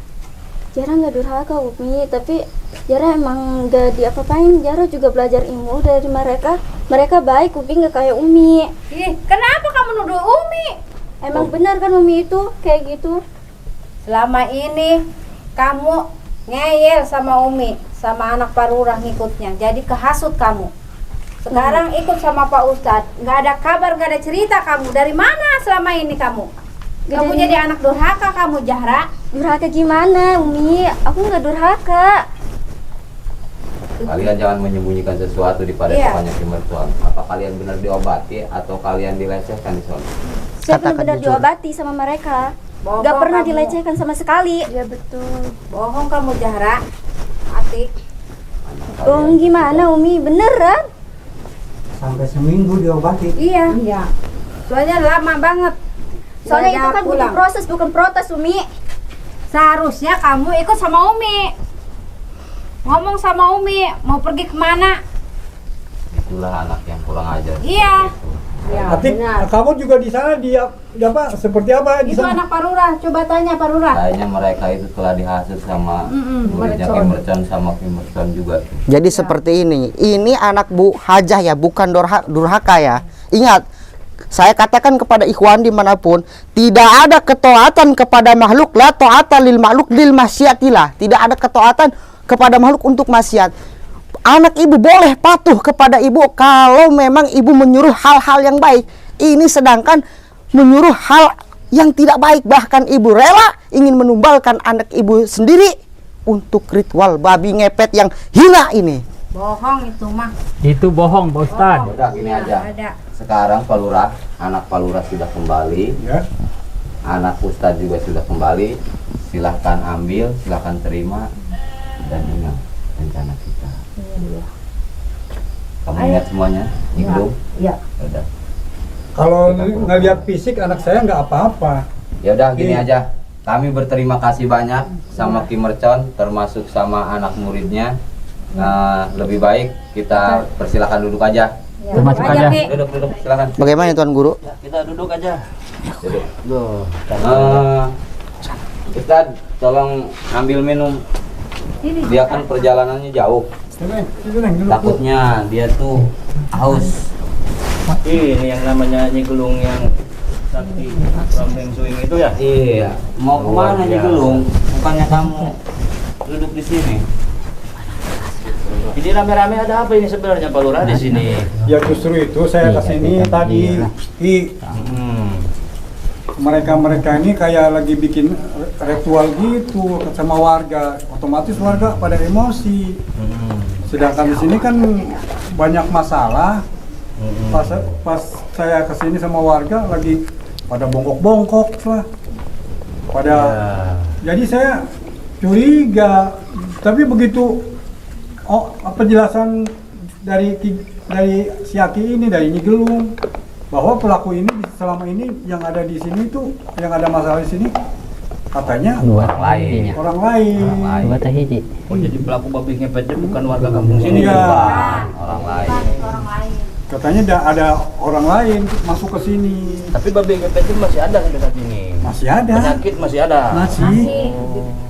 Jara nggak durhaka Umi, tapi Jara emang nggak diapa-apain. Jara juga belajar ilmu dari mereka. Mereka baik, Umi nggak kayak Umi. Ih, kenapa kamu nuduh Umi? Emang benar kan Umi itu kayak gitu? Selama ini kamu ngeyel sama Umi, sama anak Pak Lurah ngikutnya. Jadi kehasut kamu. Sekarang ikut sama Pak Ustadz. Nggak ada kabar, nggak ada cerita kamu. Dari mana selama ini kamu? Kamu Dari- jadi anak durhaka kamu Zahra. Durhaka gimana Umi? Aku nggak durhaka. Kalian jangan menyembunyikan sesuatu di padepokannya Iya. Ki Mertuan. Apa kalian benar diobati atau kalian dilecehkan di sono? Saya Katakan benar-benar jujur. diobati sama mereka. Bohong Nggak pernah kamu. dilecehkan sama sekali. Iya betul. Bohong kamu Zahra. Atik. Anak Bohong kalian. gimana Umi? Beneran? Sampai seminggu diobati. Iya. Iya. Soalnya lama banget. Soalnya Nggak itu ada kan butuh pulang. proses, bukan protes Umi. Seharusnya kamu ikut sama Umi. Ngomong sama Umi, mau pergi kemana? Itulah anak yang kurang ajar. Iya. Iya, Atik, benar. kamu juga di sana di apa? Seperti apa di Itu sana? anak Pak Lurah, coba tanya Pak Lurah. Kayaknya mereka itu telah dihasut sama muridnya Ki Mercon sama Ki Mercon juga. Jadi seperti ini. Ini anak Bu Hajah ya, bukan durhaka ya. Ingat, saya katakan kepada ikhwan dimanapun, tidak ada ketaatan kepada makhluk, la ta'ata lil makhluk lil masyiatillah. Tidak ada ketaatan kepada makhluk untuk maksiat. Anak ibu boleh patuh kepada ibu kalau memang ibu menyuruh hal-hal yang baik. Ini sedangkan menyuruh hal yang tidak baik, bahkan ibu rela ingin menumbalkan anak ibu sendiri untuk ritual babi ngepet yang hina ini. Bohong itu mah. Itu bohong, Pak Ustadz. Udah gini aja. Ada. Sekarang Pak Lurah, anak Pak Lurah sudah kembali, Ya. anak Ustadz juga sudah kembali. Silahkan ambil, silahkan terima, dan ingat rencana kita. Kamu ingat semuanya? Ikut? Iya. Udah. Kalau ngelihat fisik anak saya nggak apa-apa. Ya udah gini aja. Kami berterima kasih banyak sama Ki Mercon, termasuk sama anak muridnya. Lebih baik kita persilakan duduk aja. Ya, Termasuk aja. Ki. Duduk, silakan. Bagaimana Tuan Guru? Ya, kita duduk aja. Duduk. Loh, Ustadz, tolong ambil minum. Dia kan perjalanannya jauh. Takutnya dia tuh haus. ini yang namanya Nyi Gelung yang sakti from Heng Suing itu ya? Iya. Mau kemana nih Gelung? Bukannya kamu duduk di sini? Jadi rame-rame ada apa ini sebenarnya Pak Lurah di sini? Ya justru itu saya kesini tadi. Mereka ini kayak lagi bikin ritual gitu sama warga, otomatis warga pada emosi. Sedangkan di sini kan banyak masalah. Pas saya kesini sama warga lagi pada bongkok-bongkok lah, pada. Jadi saya curiga. Tapi begitu penjelasan dari si Aki ini, dari Nyi Gelung, bahwa pelaku ini selama ini yang ada di sini tuh, yang ada masalah di sini katanya Orang lain. orang lain. Oh jadi pelaku babi ngepetnya bukan warga kampung sini? Iya. Orang lain. Orang lain. Katanya ada orang lain masuk ke sini. Tapi babi ngepetnya masih ada sampai saat ini? Masih ada. Penyakit masih ada? Masih.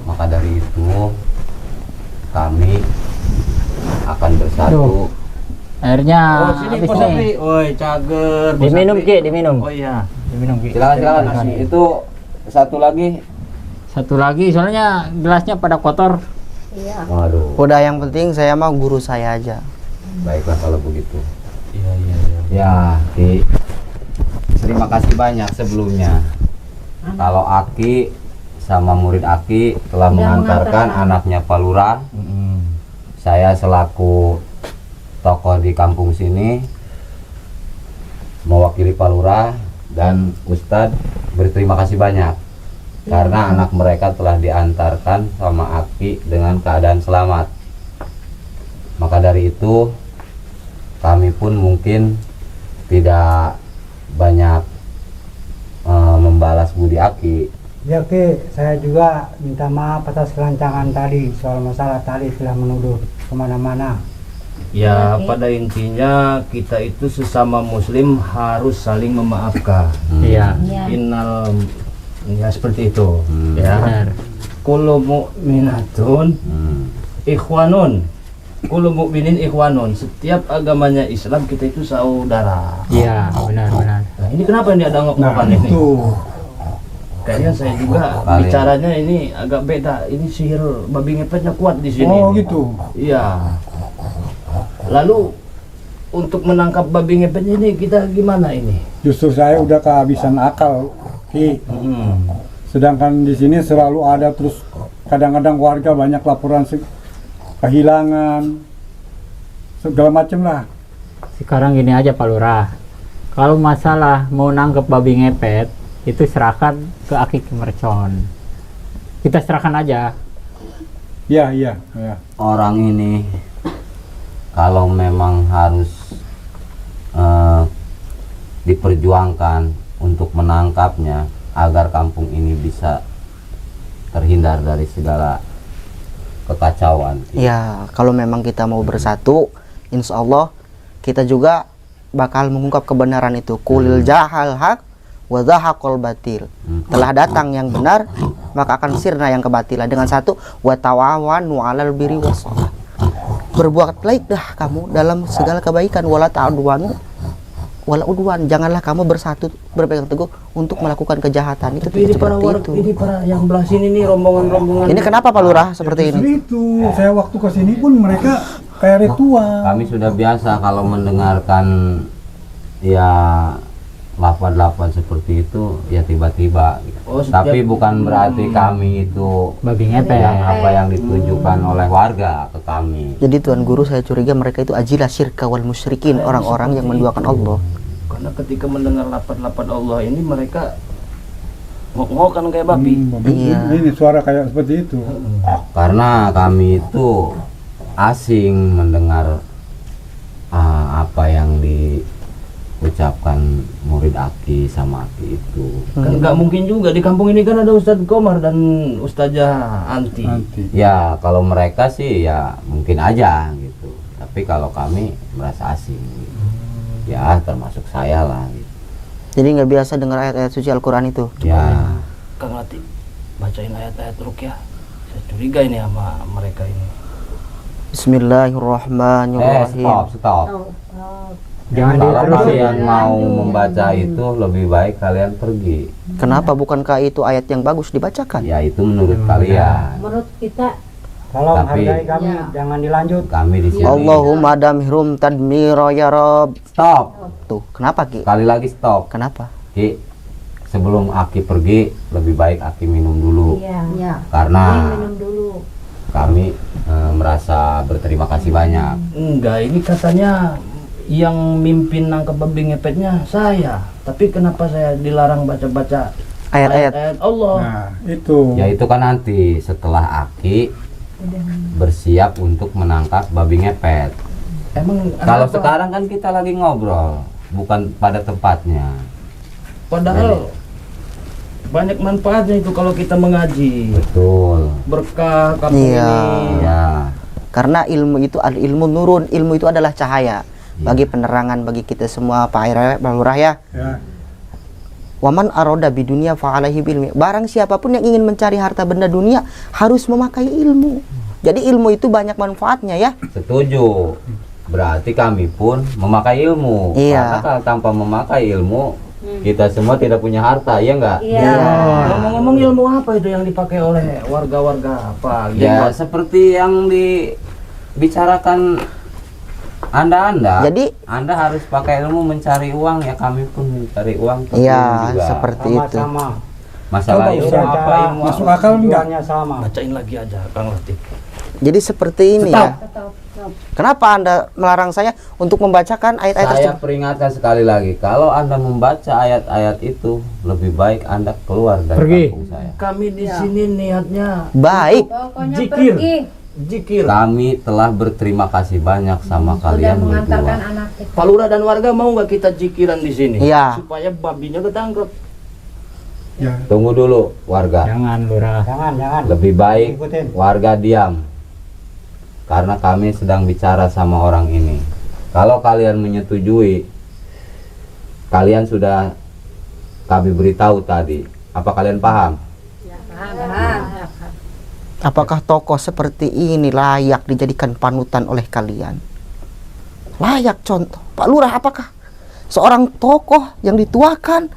Maka dari itu kami akan bersatu. Airnya Oh sini habis Pak nih. Sapri, oi cager. Pak Diminum Sapri. Ki, diminum. Oh iya. Diminum Ki. Silakan. Itu satu lagi. Satu lagi, soalnya gelasnya pada kotor. Iya. Waduh. Udah, yang penting saya mah guru saya aja. Baiklah kalau begitu. Iya. Ya, Ki. Terima kasih banyak sebelumnya. Kalau Aki sama murid Aki telah mengantarkan anaknya Pak Lurah. Saya selaku tokoh di kampung sini mewakili Pak Lurah dan Ustadz berterima kasih banyak karena anak mereka telah diantarkan sama Aki dengan keadaan selamat. Maka dari itu kami pun mungkin tidak banyak membalas budi Aki. Ya Ki, saya juga minta maaf atas kelancangan tadi soal masalah tadi sudah menuduh kemana-mana. Ya pada intinya kita itu sesama muslim harus saling memaafkan. Iya. Innal ya seperti itu ya. Benar. Kullu mu'minatun ikhwanun. Kullu mu'minin ikhwanun. Setiap agamanya Islam kita itu saudara. Iya, benar. Nah, ini kenapa ini ada ngok-ngokan ini? Itu. Kayaknya saya juga bicaranya ini agak beda. Ini sihir babi ngepetnya kuat di sini. Oh gitu. Iya. Lalu untuk menangkap babi ngepetnya ini kita gimana ini? Justru saya udah kehabisan akal, Ki. Sedangkan di sini selalu ada terus kadang-kadang warga banyak laporan kehilangan segala macam lah. Sekarang gini aja Pak Lurah. Kalau masalah mau nangkep babi ngepet, itu serahkan ke Aki Mercon. Kita serahkan aja. Iya. Orang ini kalau memang harus diperjuangkan untuk menangkapnya agar kampung ini bisa terhindar dari segala kekacauan. Ya, kalau memang kita mau bersatu, insya Allah kita juga bakal mengungkap kebenaran itu. Kulil jahal haq wa zahaqal batil. Telah datang yang benar, maka akan sirna yang kebatilan. Dengan satu, wa tawawanu 'alal birri wassalah. Berbuat baik dah kamu dalam segala kebaikan, wala ta'udwanu wala udwan, janganlah kamu bersatu berpegang teguh untuk melakukan kejahatan. Itu Tapi ini tidak para seperti itu. ini para yang belah sini nih rombongan-rombongan. Ini kenapa Pak Lurah seperti Justru ini? itu, saya waktu kesini pun mereka kayak ritual. Kami sudah biasa kalau mendengarkan ya lapan-lapan seperti itu ya tiba-tiba gitu. Oh, setiap- Tapi bukan berarti kami itu Babi ngepet. yang apa yang ditujukan oleh warga ke kami. Jadi Tuan Guru, saya curiga mereka itu ajilah syirka wal musyrikin, orang-orang yang menduakan Allah. Karena ketika mendengar lapan-lapan Allah ini mereka ngok-ngokan kayak babi. Iya. Ini suara kayak seperti itu. Karena kami itu asing mendengar apa yang diucapkan murid Aki sama Aki itu. Kan nggak mungkin juga di kampung ini kan ada Ustadz Komar dan Ustazah Anti. Nanti. Ya kalau mereka sih ya mungkin aja gitu. Tapi kalau kami merasa asing gitu. Ya termasuk saya lah gitu. Jadi nggak biasa dengar ayat-ayat suci Al-Quran itu. Ya Kang Lati, bacain ayat-ayat rukyah. Saya curiga ini sama mereka ini. Bismillahirrahmanirrahim. stop. Jangan Kalau diterusin. kalian mau membaca itu lebih baik kalian pergi. Kenapa bukankah itu ayat yang bagus dibacakan? Ya itu menurut kalian. Menurut kita Tolong Tapi- hargai kami, jangan dilanjut. Kami di sini. Allahumma damhirum tadmiro ya Rob. Stop. Tuh, kenapa Ki? Sekali lagi stop. Kenapa? Ki, sebelum Aki pergi lebih baik Aki minum dulu. iya. Karena Minum dulu. kami merasa berterima kasih banyak. Enggak, ini katanya yang mimpin nangkep babi ngepetnya saya. Tapi kenapa saya dilarang baca-baca Ayat-ayat. Allah? Nah, itu. Ya itu kan nanti setelah Aki bersiap untuk menangkap babi ngepet. Emang Kalau kenapa? sekarang kan kita lagi ngobrol, bukan pada tempatnya. Padahal banyak manfaatnya itu kalau kita mengaji. Betul. Berkah kampung Iya. ini. Ya. Karena ilmu itu ada ilmu nurun, ilmu itu adalah cahaya bagi penerangan bagi kita semua, Pak Lurah ya. Ya. Waman aroda bidunia fa'alaihi bilmi. Barang siapapun yang ingin mencari harta benda dunia harus memakai ilmu. Jadi ilmu itu banyak manfaatnya ya. Setuju. Berarti kami pun memakai ilmu. Iya. Karena kalau tanpa memakai ilmu, kita semua tidak punya harta, ya enggak? Iya. Ngomong-ngomong ilmu apa itu yang dipakai oleh warga-warga apa? Ya seperti yang dibicarakan Anda. Jadi Anda harus pakai ilmu mencari uang, ya kami pun mencari uang. pakai ilmu iya, juga. seperti itu. Sama-sama. Masalah Coba ilmu Ustaz. apa Cara ilmu Masuk apa? akal enggak? tujuannya sama. Bacain lagi aja Kang Latif. Jadi seperti ini ya. Kenapa Anda melarang saya untuk membacakan ayat-ayat Saya tersebut? peringatkan sekali lagi, kalau Anda membaca ayat-ayat itu, lebih baik Anda keluar dari Pergi. kampung saya. Kami di sini niatnya Baik. Pokoknya Zikir. pergi. zikir. Kami telah berterima kasih banyak sama Sudah kalian mengantarkan berdua. anak kita. Pak Lurah dan warga mau nggak kita zikiran di sini? Iya. Supaya babinya ketangkep. Ya. Tunggu dulu warga. Jangan Lurah. Jangan. Lebih baik Ikutin. warga diam. Karena kami sedang bicara sama orang ini. Kalau kalian menyetujui, kalian sudah kami beritahu tadi. Apa kalian paham? Apakah tokoh seperti ini layak dijadikan panutan oleh kalian? Layak contoh. Pak Lurah, apakah seorang tokoh yang dituakan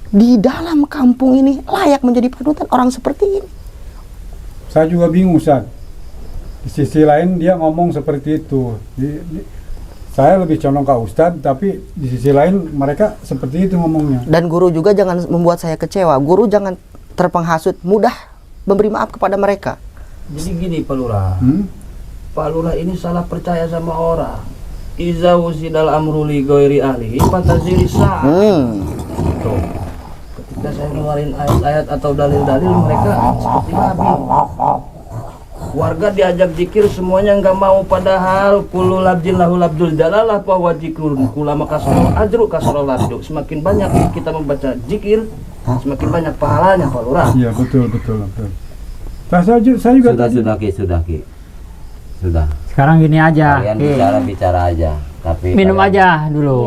di dalam kampung ini layak menjadi panutan orang seperti ini? Saya juga bingung, Ustaz. Di sisi lain dia ngomong seperti itu. Saya lebih condong ke Ustadz, tapi di sisi lain mereka seperti itu ngomongnya. Dan guru juga jangan membuat saya kecewa. Guru jangan terpenghasut, mudah memberi maaf kepada mereka. Jadi gini Pak Lurah. Hmm? Pak Lurah ini salah percaya sama orang. Iza wusidal amru li ghairi ahlihi fantaziri sa'. Tuh. Ketika saya ngeluarin ayat-ayat atau dalil-dalil, mereka seperti babi. Warga diajak zikir semuanya nggak mau, padahal kullu labdin lahu labdul jalalah wa wajikrun kulama kasrul ajru kasrul labdu. Semakin banyak kita membaca zikir, semakin banyak pahalanya Pak Lurah. Iya, betul. Nah, saya juga Sudah Ki. Sudah. Sekarang gini aja. Kalian Ki. bicara aja. Tapi Minum kalian- aja dulu.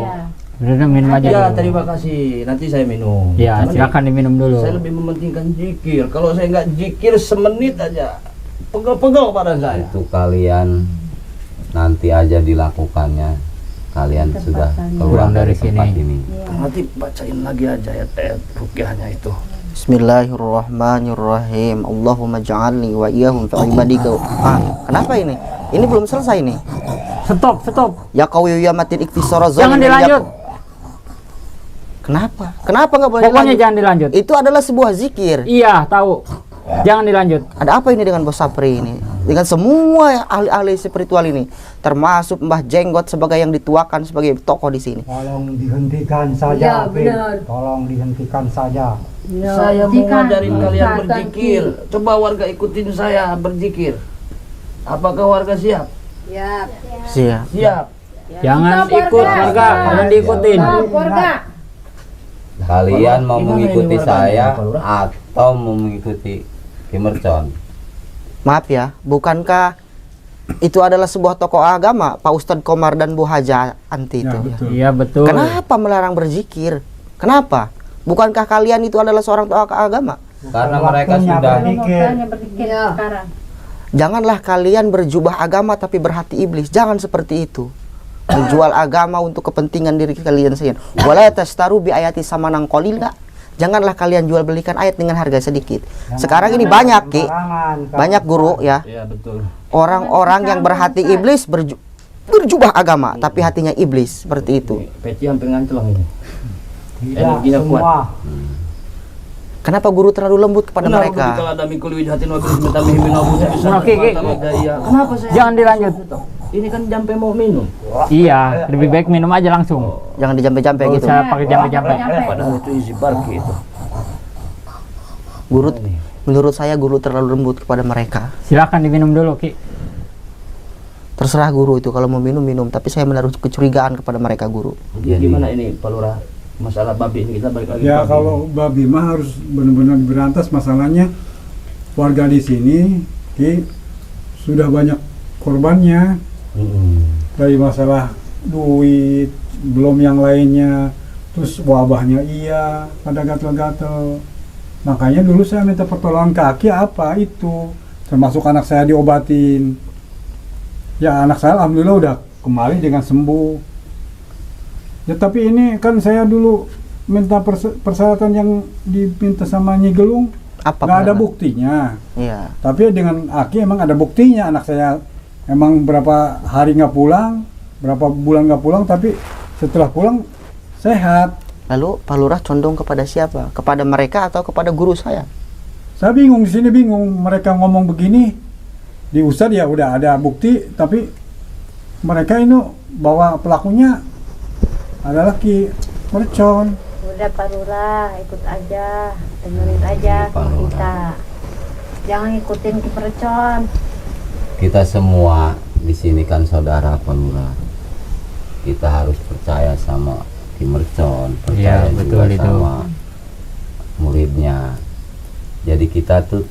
Udah minum aja Ya, dulu. terima kasih. Nanti saya minum. Ya, Cuman silakan diminum dulu. saya lebih mementingkan zikir. Kalau saya nggak zikir semenit aja, pegel-pegel pada saya. Itu kalian nanti aja dilakukannya kalian Tempat sudah kalian. keluar Pulang dari dari tempat sini. ini. Nanti bacain lagi aja ayat rukyahnya itu. Bismillahirrahmanirrahim. Allahumma ja'alni wa iyyahum fi ibadika. Kenapa ini? Ini belum selesai nih. Stop. Ya qawiyu ya matin iktisara Jangan zalimin dilanjut. Kenapa? Kenapa nggak boleh Pokoknya dilanjut? jangan dilanjut. Itu adalah sebuah zikir. Iya, tahu. Jangan dilanjut. Ada apa ini dengan Bos Sapri ini? Dengan semua ahli-ahli spiritual ini, termasuk Mbah Jenggot sebagai yang dituakan sebagai tokoh di sini. Tolong dihentikan saja. Ya, Pin. benar. Tolong dihentikan saja. Saya mau Hentikan, ngajarin kalian hentikan. berzikir. Coba warga ikutin saya berzikir. Apakah warga siap? Ya. Siap. Siap. Jangan Stop, ikut warga, Stop. jangan diikutin. Stop, warga. Kalian mau Gimana mengikuti ini warganya, saya Pak Lurah? atau mau mengikuti Ki Mercon? Maaf ya, bukankah itu adalah sebuah tokoh agama, Pak Ustadz Komar dan Bu Haja Anti Ya, itu? betul. Iya, betul. Kenapa melarang berzikir? Kenapa? Bukankah kalian itu adalah seorang tokoh agama? Karena Bukan mereka waktunya sudah berpikir. Makanya berpikir Ya. sekarang. Janganlah kalian berjubah agama tapi berhati iblis. Jangan seperti itu. Menjual agama untuk kepentingan diri kalian sendiri. Wala tastaru bi ayati samanan qalila. Janganlah kalian jual belikan ayat dengan harga sedikit. Sekarang ini banyak, Ki. Banyak guru ya. Iya, betul. Orang-orang yang berhati iblis berjubah agama tapi hatinya iblis seperti itu. Peci hampir ngancelang ini. Tidak Energinya kuat. semua. Kenapa guru terlalu lembut kepada mereka? Kalau ada mikul wijatin wa bismillahirrahmanirrahim min awuzu Oke, Ki. Kenapa saya? Jangan dilanjut. Ini kan jampe mau minum. Iya, lebih baik minum aja langsung. Jangan dijampe-jampe Nggak gitu. usah pakai jampe-jampe. Padahal itu isi barki itu. Guru, menurut saya guru terlalu lembut kepada mereka. Silakan diminum dulu, Ki. Terserah guru itu kalau mau minum minum, tapi saya menaruh kecurigaan kepada mereka guru. Jadi- Gimana ini Pak Lurah? Masalah babi ini kita balik lagi. Ya ke babi. kalau babi mah harus benar-benar berantas. Masalahnya warga di sini sudah banyak korbannya dari masalah duit, belum yang lainnya, terus wabahnya pada gatel-gatel. Makanya dulu saya minta pertolongan kaki apa itu, termasuk anak saya diobatin. Ya anak saya alhamdulillah udah kembali dengan sembuh. Ya tapi ini kan saya dulu minta persyaratan yang diminta sama Nyi Gelung, Apa? nggak ada persyaratan? buktinya. Iya. Tapi dengan Aki emang ada buktinya, anak saya emang berapa hari nggak pulang, berapa bulan nggak pulang, tapi setelah pulang sehat. Lalu Pak Lurah condong kepada siapa? Kepada mereka atau kepada guru saya? Saya bingung di sini, bingung mereka ngomong begini di Ustadz ya udah ada bukti, tapi mereka ini bahwa pelakunya adalah Ki Mercon. Udah Pak Lurah, ikut aja, dengerin aja Pak sama Lurah. kita. Jangan ikutin Ki Mercon. Kita semua di sini kan saudara Pak Lurah. Kita harus percaya sama Ki Mercon, percaya Iya, betul juga itu. sama muridnya. Jadi kita tuh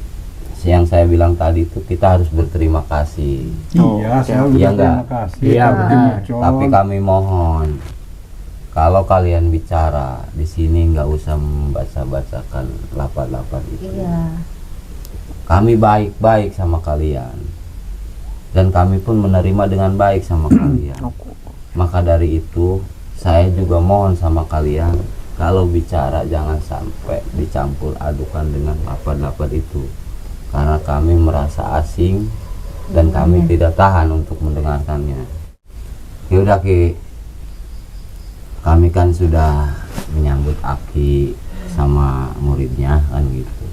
yang saya bilang tadi tuh kita harus berterima kasih. Iya, saya udah Iya terima nggak? kasih. Iya, Pak benar. Mercon. Tapi kami mohon kalau kalian bicara di sini nggak usah membaca-bacakan lapat-lapat itu. Iya. Kami baik-baik sama kalian dan kami pun menerima dengan baik sama kalian. Maka dari itu saya juga mohon sama kalian kalau bicara jangan sampai dicampur adukan dengan lapat-lapat itu, karena kami merasa asing dan kami tidak tahan untuk mendengarkannya. Yaudah Ki, kami kan sudah menyambut Aki sama muridnya kan gitu.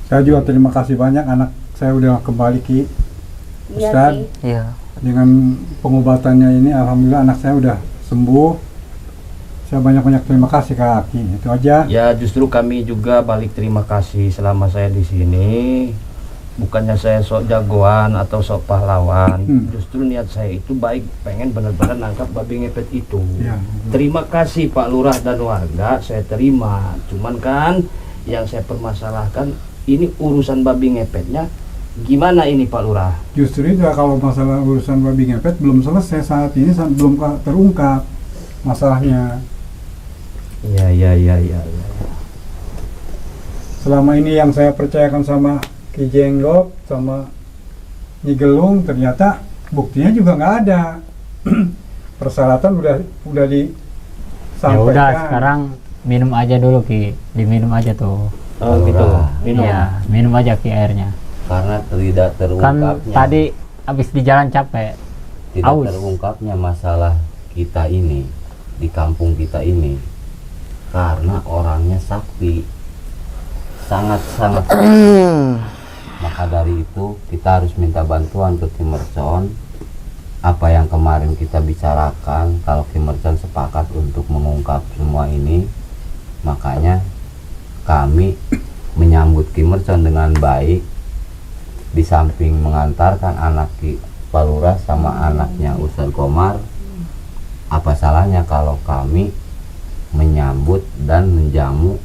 Saya juga terima kasih banyak, anak saya udah kembali Ki Iya, Ustadz. Ki. Iya. Dengan pengobatannya ini alhamdulillah anak saya udah sembuh. Saya banyak-banyak terima kasih ke Aki. Itu aja. Ya justru kami juga balik terima kasih selama saya di sini. Bukannya saya sok jagoan atau sok pahlawan. Justru niat saya itu baik, pengen benar-benar nangkap babi ngepet itu. Ya. Terima kasih Pak Lurah dan warga, saya terima. Cuman kan yang saya permasalahkan ini urusan babi ngepetnya gimana ini Pak Lurah? Justru itu kalau masalah urusan babi ngepet belum selesai saat ini, belum terungkap masalahnya. Iya. Selama ini yang saya percayakan sama Ki Jenggot sama Nyi Gelung ternyata buktinya juga nggak ada. persyaratan udah Ya disampaikan. udah, sekarang minum aja dulu Ki, diminum aja tuh. Oh gitu. Minum. Iya, minum aja Ki airnya. Karena tidak Kan terungkapnya tadi habis di jalan capek. tidak aus. terungkapnya masalah kita ini di kampung kita ini karena orangnya sakti, sangat-sangat. Maka dari itu kita harus minta bantuan ke Ki Mercon. Apa yang kemarin kita bicarakan, kalau Ki Mercon sepakat untuk mengungkap semua ini, makanya kami menyambut Ki Mercon dengan baik. Di samping mengantarkan anak Ki Palura sama anaknya Ustadz Komar, apa salahnya kalau kami menyambut dan menjamu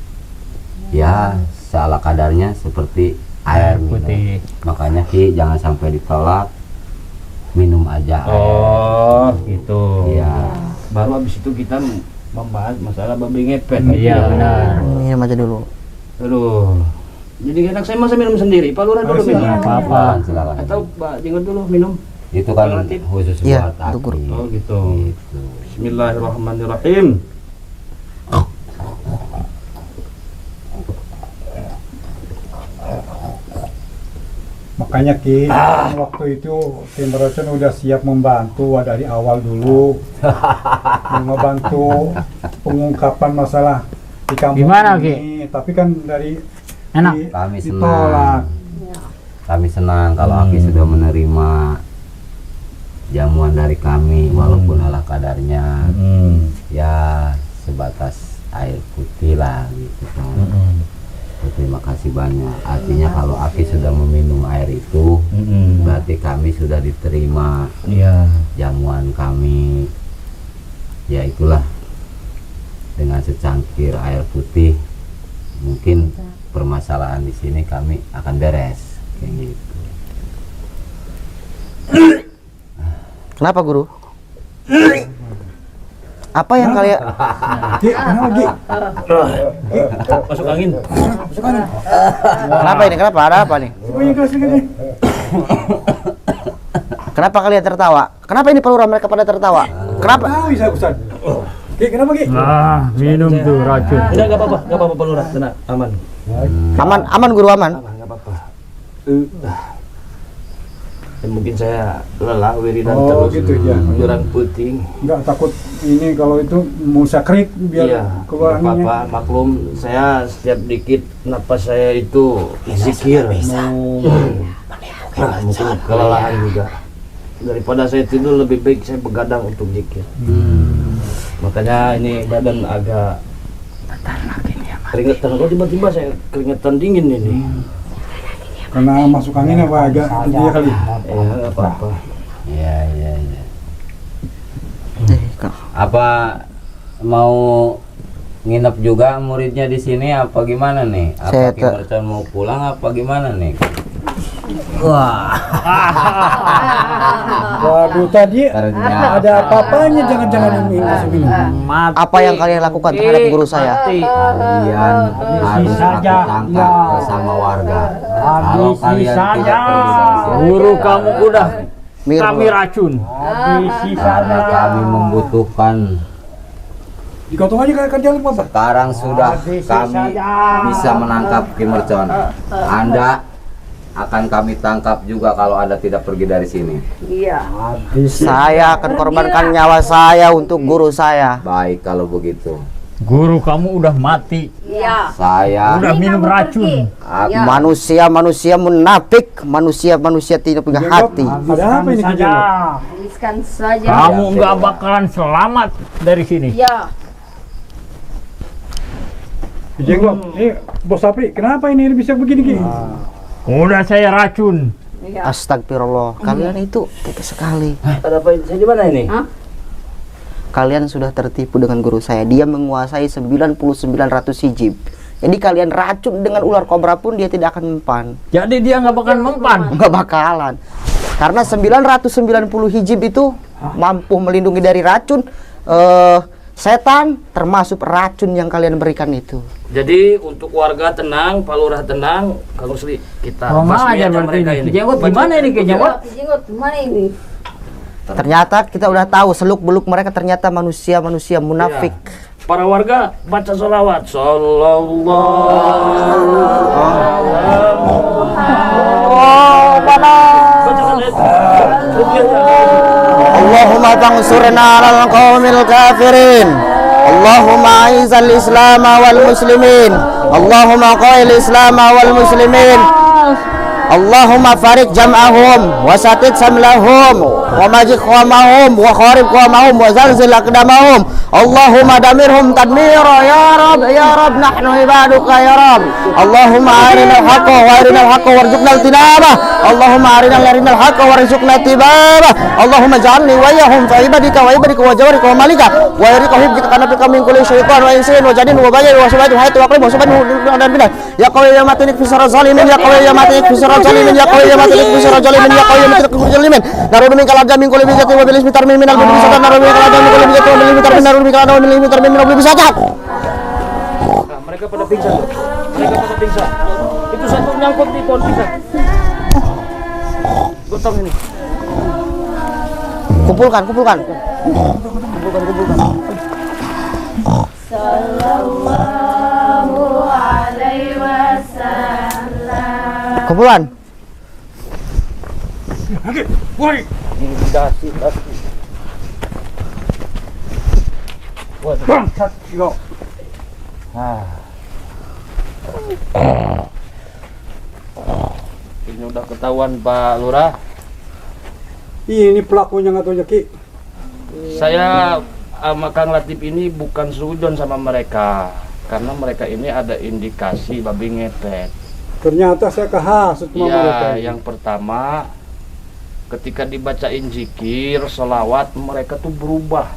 ya seala kadarnya seperti air minum. Putih. Makanya Ki jangan sampai ditolak, minum aja air. Oh gitu. Iya. Baru habis itu kita membahas masalah babi ngepet. Iya benar. Minum aja dulu. Aduh. Jadi enak saya masa minum sendiri. Pak Lurah dulu minum. Apa-apa. Silakan. Atau Pak Jenggot dulu minum. Itu kan Relatif. khusus Iya, buat itu, Guru. Aki. Oh gitu. Gitu. Bismillahirrahmanirrahim. Makanya Ki, waktu itu Ki Mercon udah siap membantu dari awal dulu, membantu pengungkapan masalah di kampung Gimana, ini. Tapi kan dari Enak. Kami ditolak. Kami senang kalau Aki sudah menerima jamuan dari kami walaupun ala kadarnya ya sebatas air putih lah gitu kan. Terima kasih banyak. Artinya kalau Aki sudah meminum air itu berarti kami sudah diterima Iya. jamuan kami. Ya itulah, dengan secangkir air putih mungkin permasalahan di sini kami akan beres kayak gitu. Kenapa Guru? Apa yang kalian Ki, kenapa Ki? Masuk angin. Kenapa ini? Kenapa? Ada apa nih? Semuanya kelas ini. Kenapa kalian tertawa? Kenapa ini Palura mereka pada tertawa? Kenapa? Tahu bisa Ustaz. Ki, kenapa Ki? Nah, minum tuh racun. Udah enggak apa-apa Pak Lurah, tenang, aman. Aman, aman Guru aman. Aman, enggak apa-apa. Dan mungkin saya lelah wiridan Oh, terus. gitu, ya. Kurang puting. Enggak takut ini kalau itu musa krik biar Iya, keluar nggak anginnya. apa-apa, maklum saya setiap dikit napas saya itu zikir. Nah, mungkin kelelahan juga. Daripada saya tidur lebih baik saya begadang untuk zikir. Makanya ini badan agak keringetan. Kok tiba-tiba saya keringetan dingin ini. Karena masuk angin apa agak dia kali. Ya nggak apa-apa. Iya. Apa mau nginep juga muridnya di sini apa gimana nih? Saya Apa Ki Mercon mau pulang apa gimana nih? Waduh tadi Ternyata ada apa-apanya jangan-jangan ini masuk ini. Apa yang kalian lakukan terhadap guru saya? kalian harus aku tangkap bersama warga. Kalau kalian tidak pergi dari sini, Guru kamu udah Mir, kami racun. karena kami membutuhkan. Digotong aja kan jalan Bapak. Sekarang sudah kami bisa menangkap Ki Mercon. Anda akan kami tangkap juga kalau Anda tidak pergi dari sini. saya akan korbankan nyawa saya untuk guru saya. Baik kalau begitu. Guru kamu udah mati. Saya Udah minum racun. Manusia munafik, manusia tidak punya hati. Ada apa ini kejadian? Tuliskan saja. Kamu nggak bakalan selamat dari sini. Ya. Jenglot, ini Bos Sapri, kenapa ini bisa begini Ki? Udah saya racun. Astagfirullah, kalian itu tegas sekali. Ada apa saya di mana ini? Kalian sudah tertipu dengan guru saya. Dia menguasai 9900 hijib. Jadi kalian racun dengan ular kobra pun dia tidak akan mempan. Jadi dia nggak bakalan mempan. Nggak bakalan. Karena 990 hijib itu mampu melindungi dari racun setan, termasuk racun yang kalian berikan itu. Jadi untuk warga tenang, Pak Lurah tenang, Kang Rusli kita Roma basmi aja aja berarti mereka ini. ini. Jenggot gimana ini Ki Jenggot? Jenggot mana ini? Ternyata kita udah tahu seluk-beluk mereka ternyata manusia-manusia munafik. Para warga baca sholawat. Sallallahu Allahumma tansurna 'alal qaumil kafirin. Allahumma a'izzal Islam wal muslimin. Allahumma qa'il Islam wal muslimin. Allahumma farik jam'ahum wa satid samlahum wa majik qawmahum wa kharib qawmahum wa zalzil aqdamahum. Allahumma damirhum tadmira ya Rab nahnu ibaduka ya Rab. Allahumma arinal haqqa wa arinal haqqa warzuqna al-tinabah. Allahumma arinal haqqa warzuqna tibabah. Allahumma ja'alni wa yahum fa ibadika wa jawarika wa malika wa yarika hibdika kana bika min kulli syaitan wa insin wa jadin wa bayyin wa subhanahu wa ta'ala wa subhanahu dan bidah ya qawi ya matinik fi sarar zalimin ya qawi ya matinik fi sarar zalimin ya qawi ya matinik fi sarar zalimin ya qawi ya matinik fi sarar zalimin narudu min kalam jamin kulli bizati wa bil ismi tarmin min al bidri satan narudu min kalam jamin kulli bizati wa bil ismi tarmin narudu min kalam jamin kulli tarmin min al bidri satan. Mereka pada pingsan. Itu satu nyangkut di pohon pisang. Gotong ini. Kumpulkan. Sallallahu alaihi wasallam. Kumpulan. Woi, Dasi. bangsat yo. Ini udah ketahuan Pak Lurah. Ini pelakunya nggak tahu Ki. Saya sama Kang Latif ini bukan sujon sama mereka, karena mereka ini ada indikasi babi ngepet. Ternyata saya kehasut sama mereka. Ya, yang pertama ketika dibacain zikir, sholawat, mereka tuh berubah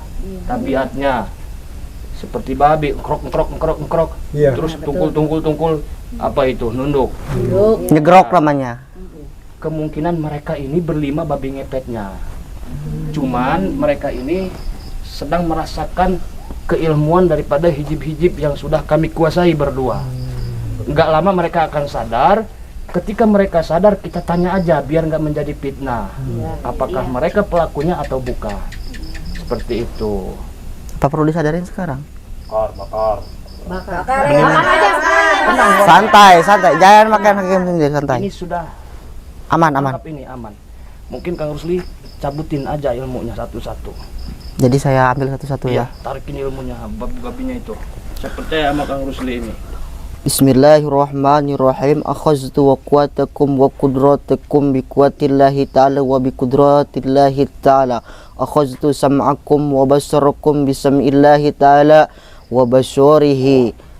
tabiatnya seperti babi, engkrok. Iya. Terus tungkul, apa itu? Nunduk. Nyegrok namanya. Kemungkinan mereka ini berlima babi ngepetnya. Cuman mereka ini sedang merasakan keilmuan daripada hijib-hijib yang sudah kami kuasai berdua. Nggak lama mereka akan sadar. Ketika mereka sadar, kita tanya aja biar nggak menjadi fitnah. Apakah mereka pelakunya atau bukan? Seperti itu. Apa perlu disadarin sekarang? Bakar. Santai. Jangan makan hakim sendiri, santai. Ini sudah Aman. tangkap ini aman. Mungkin Kang Rusli cabutin aja ilmunya satu-satu. Jadi saya ambil satu-satu ya. Tarikin ilmunya, babi-babinya itu. Saya percaya sama Kang Rusli ini. Bismillahirrahmanirrahim. Akhaztu wa quwwatakum wa qudratakum bi quwwatillahi ta'ala wa bi qudratillahi ta'ala. Akhaztu sam'akum wa basarakum bi sam'illahi ta'ala wa basyarihi.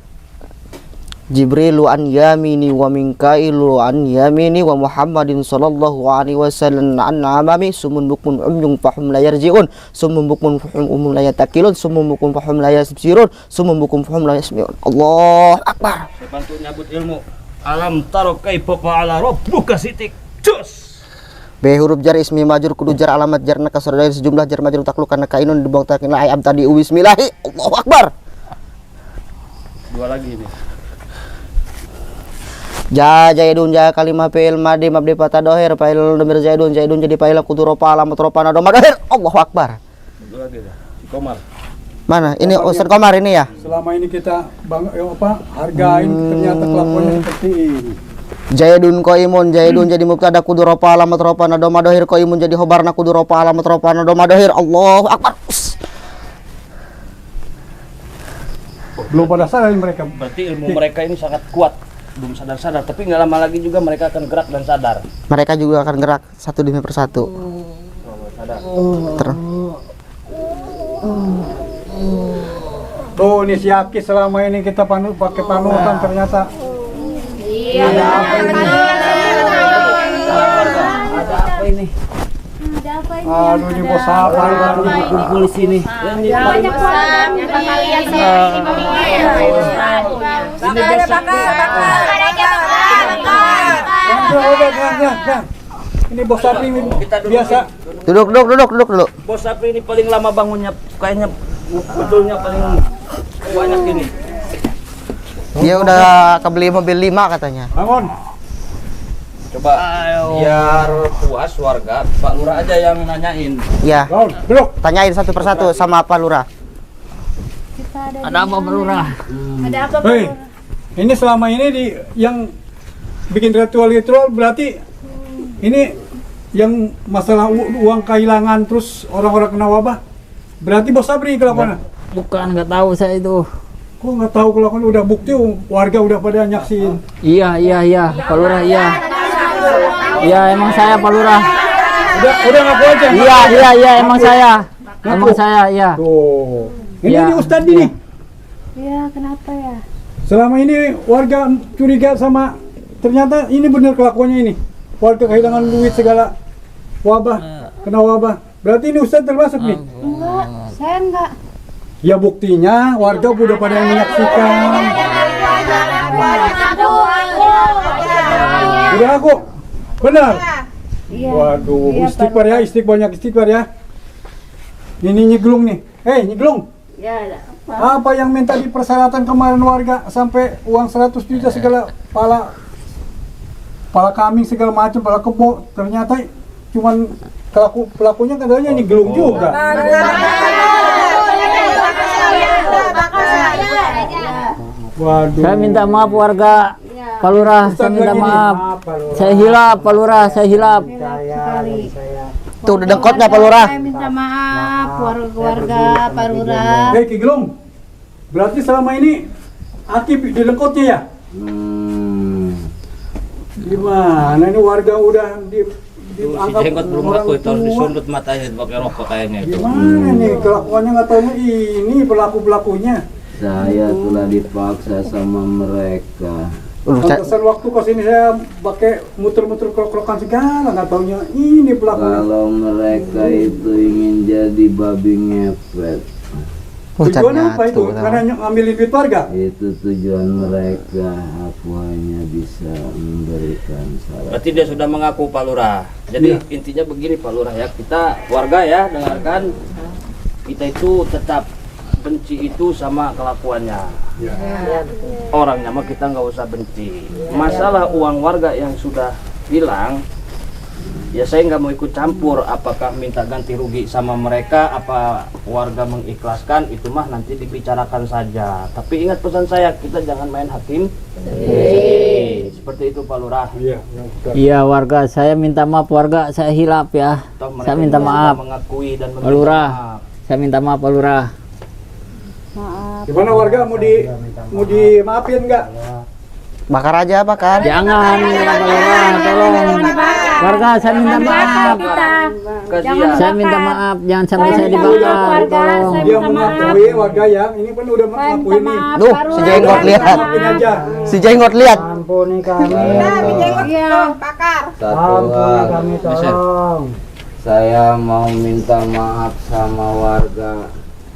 Jibrilu an yamini wa Minkailu an yamini wa Muhammadin sallallahu alaihi wasallam an amami sumun bukmun umyung fahum la yarji'un sumun bukmun fahum umum la yatakilun sumun bukmun fahum la yasbirun sumun bukmun fahum la yasmi'un. Allah akbar. Saya bantu nyabut ilmu. Alam taro kaifa fa'ala rabbuka sitik. Cus. B huruf jar ismi majur kudu jar alamat jarna kasar dari sejumlah jar majur takluk karena kainun dibawang takin la ayam tadi bismillahi. Allahu akbar. Dua lagi ini. Jaidun kalimah fi'il madi mabdi patah dohir fa'il domir jaidun jadi fa'il kuduropa alamat ropa nado dohir. Allahu akbar. Satu lagi dah. Si Komar. Mana? Ini Ustaz Komar ini ya? Selama ini kita hargain ternyata kelakuannya seperti ini. Jaidun qaimun jadi mubtada kuduropa alamat ropa nado dohir qaimun jadi khobarna kuduropa alamat ropa nado dohir. Allahu akbar. Belum pada sadar mereka. Berarti ilmu mereka ini sangat kuat. Belum sadar-sadar, tapi nggak lama lagi juga mereka akan gerak dan sadar. Mereka juga akan gerak satu demi persatu. Tuh ini si Aki selama ini kita pakai panutan ternyata. Iya. Ada apa ini? Aduh ini bos apa ini kumpul di sini. Banyak orang kalian Ini bos sapi biasa. Duduk dulu. Bos sapi ini paling lama bangunnya, kayaknya betulnya paling banyak ini. Dia udah kebeli mobil 5 katanya. Bangun. Coba biar puas warga, Pak Lurah aja yang nanyain. Ya, Raul, belok. tanyain satu persatu sama Pak Lurah. Ada apa Pak Lurah? Ada apa Pak Hei, Lurah? ini selama ini yang bikin ritual berarti ini yang masalah uang kehilangan terus orang-orang kena wabah. Berarti Bos Sabri kelakuannya. Bukan, nggak tahu saya itu. Kok nggak tahu kelakuan, udah bukti warga udah pada nyaksin. Iya Pak Lurah, iya. Iya emang saya Pak Lurah. Udah ngaku aja. Iya emang saya. Ngaku. Emang saya, iya. Tuh. Ini Ya. Ustadz ini. Iya, kenapa ya? Selama ini warga curiga sama, ternyata ini benar kelakuannya ini. Warga kehilangan duit segala, wabah, kena wabah. Berarti ini Ustadz termasuk nih. Enggak, saya enggak. Ya buktinya warga udah pada yang menyaksikan. Udah aku, benar. Iya. Waduh, Iya, istighfar ya, banyak istighfar ya. Ini nyeglung nih. Hei, nyeglung. Ya, Apa yang minta di persyaratan kemarin warga sampai uang 100 juta segala pala kambing segala macam, pala kebo, ternyata cuman pelakunya katanya nyeglung juga. Waduh. Saya minta maaf warga Pak Lurah, saya Ustadz minta lagi nih. maaf. Pak Lurah. Saya hilap Pak Lurah, saya hilap. Tuh udah dengkotnya Pak Lurah. Saya minta maaf warga Pak Lurah. Hei Ki Gelung, berarti selama ini Aki di lengkotnya ya? Gimana ini warga udah Si dianggap Jenggot belum orang ngaku itu harus tua. disundut matanya pakai rokok kayaknya itu. Gimana nih kelakuannya, nggak tahu ini pelakunya. Saya telah dipaksa sama mereka. Pantesan waktu ke sini saya pakai muter-muter krok-krokan segala, nggak taunya ini pelakunya. Kalau mereka itu ingin jadi babi ngepet, Tujuannya apa itu? tuh, Karena ngambilin duit warga. itu tujuan mereka. Aku hanya bisa memberikan saran. Berarti dia sudah mengaku Pak Lurah. Jadi intinya begini Pak Lurah ya, kita warga ya dengarkan, kita itu tetap benci itu sama kelakuannya. Orangnya mah kita nggak usah benci. Masalah uang warga yang sudah hilang, ya saya nggak mau ikut campur. Apakah minta ganti rugi sama mereka, apa warga mengikhlaskan, itu mah nanti dibicarakan saja. Tapi ingat pesan saya, kita jangan main hakim. Seperti itu Pak Lurah. Iya warga, saya minta maaf warga, saya hilap ya. Toh mereka Saya minta juga maaf. sudah mengakui dan Pak meminta Lurah, maaf. saya minta maaf Pak Lurah. Gimana warga mau dimaafin nggak? Bakar aja, bakar. Jangan Pak Lurah, tolong. Warga, saya minta maaf. Kasihan. Saya minta maaf, jangan sampai saya dibakar. Tolong. Dia mengakui warga yang ini kan udah mengakui nih. Duh, si Jenggot lihat. Maafin aja. Si Jenggot lihat. Ampuni kami. Satu hal, Tolong. saya mau minta maaf sama warga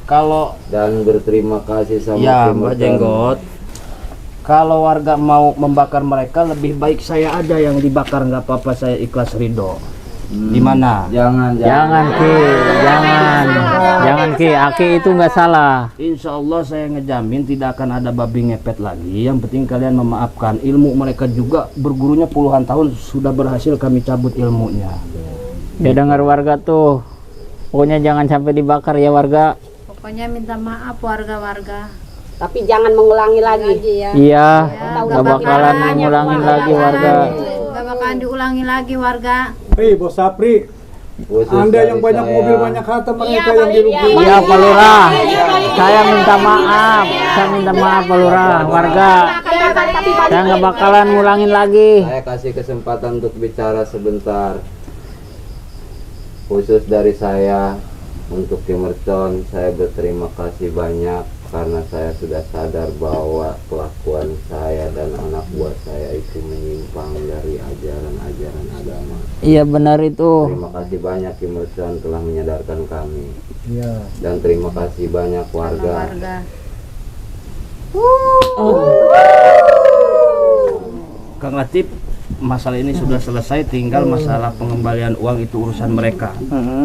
Kalau dan berterima kasih sama ya Timur Mbak Tengah. Jenggot, kalau warga mau membakar mereka, lebih baik saya aja yang dibakar, nggak apa-apa, saya ikhlas ridho. Gimana? Jangan Jangan Ki, jangan Ki, Aki itu nggak salah. Insya Allah saya ngejamin tidak akan ada babi ngepet lagi. Yang penting kalian memaafkan. Ilmu mereka juga bergurunya puluhan tahun, sudah berhasil kami cabut ilmunya. Ya dengar warga tuh, pokoknya jangan sampai dibakar ya warga. Pokoknya minta maaf warga-warga. tapi jangan mengulangi lagi. Iya, nggak bakalan ngulangin lagi warga. Gak bakalan diulangi lagi warga. Hei Bos Sapri, Khusus Anda dari yang banyak saya. mobil banyak harta, mereka yang dirugikan. Iya Pak Lurah, saya minta maaf, Pak Lurah, warga. Saya nggak bakalan ngulangin lagi. Saya kasih kesempatan untuk bicara sebentar. Khusus dari saya untuk Kimercon, saya berterima kasih banyak karena saya sudah sadar bahwa kelakuan saya dan anak buah saya itu menyimpang dari ajaran-ajaran agama. Iya benar itu. Terima kasih banyak Kimercon telah menyadarkan kami. Iya. Dan terima kasih banyak warga. Kang Latif, masalah ini sudah selesai, tinggal masalah pengembalian uang itu urusan mereka.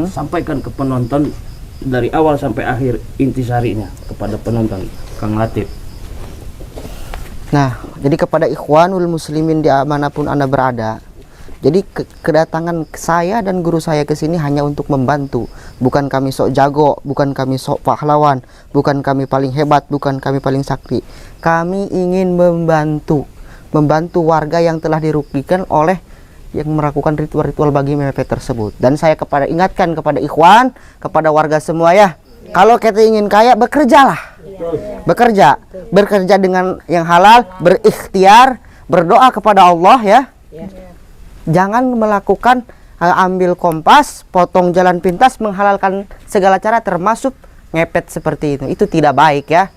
Sampaikan ke penonton dari awal sampai akhir intisarinya kepada penonton, Kang Latif. Nah, jadi kepada ikhwanul muslimin dimanapun Anda berada, Jadi kedatangan saya dan guru saya ke sini hanya untuk membantu. Bukan kami sok jago, bukan kami sok pahlawan, bukan kami paling hebat, bukan kami paling sakti. Kami ingin membantu warga yang telah dirugikan oleh yang melakukan ritual-ritual bagi mepet tersebut. Dan saya ingatkan kepada ikhwan, kepada warga semua ya. Kalau kita ingin kaya, bekerjalah. Bekerja dengan yang halal, berikhtiar, berdoa kepada Allah ya. Jangan melakukan ambil kompas, potong jalan pintas, menghalalkan segala cara termasuk ngepet seperti itu. Itu tidak baik ya.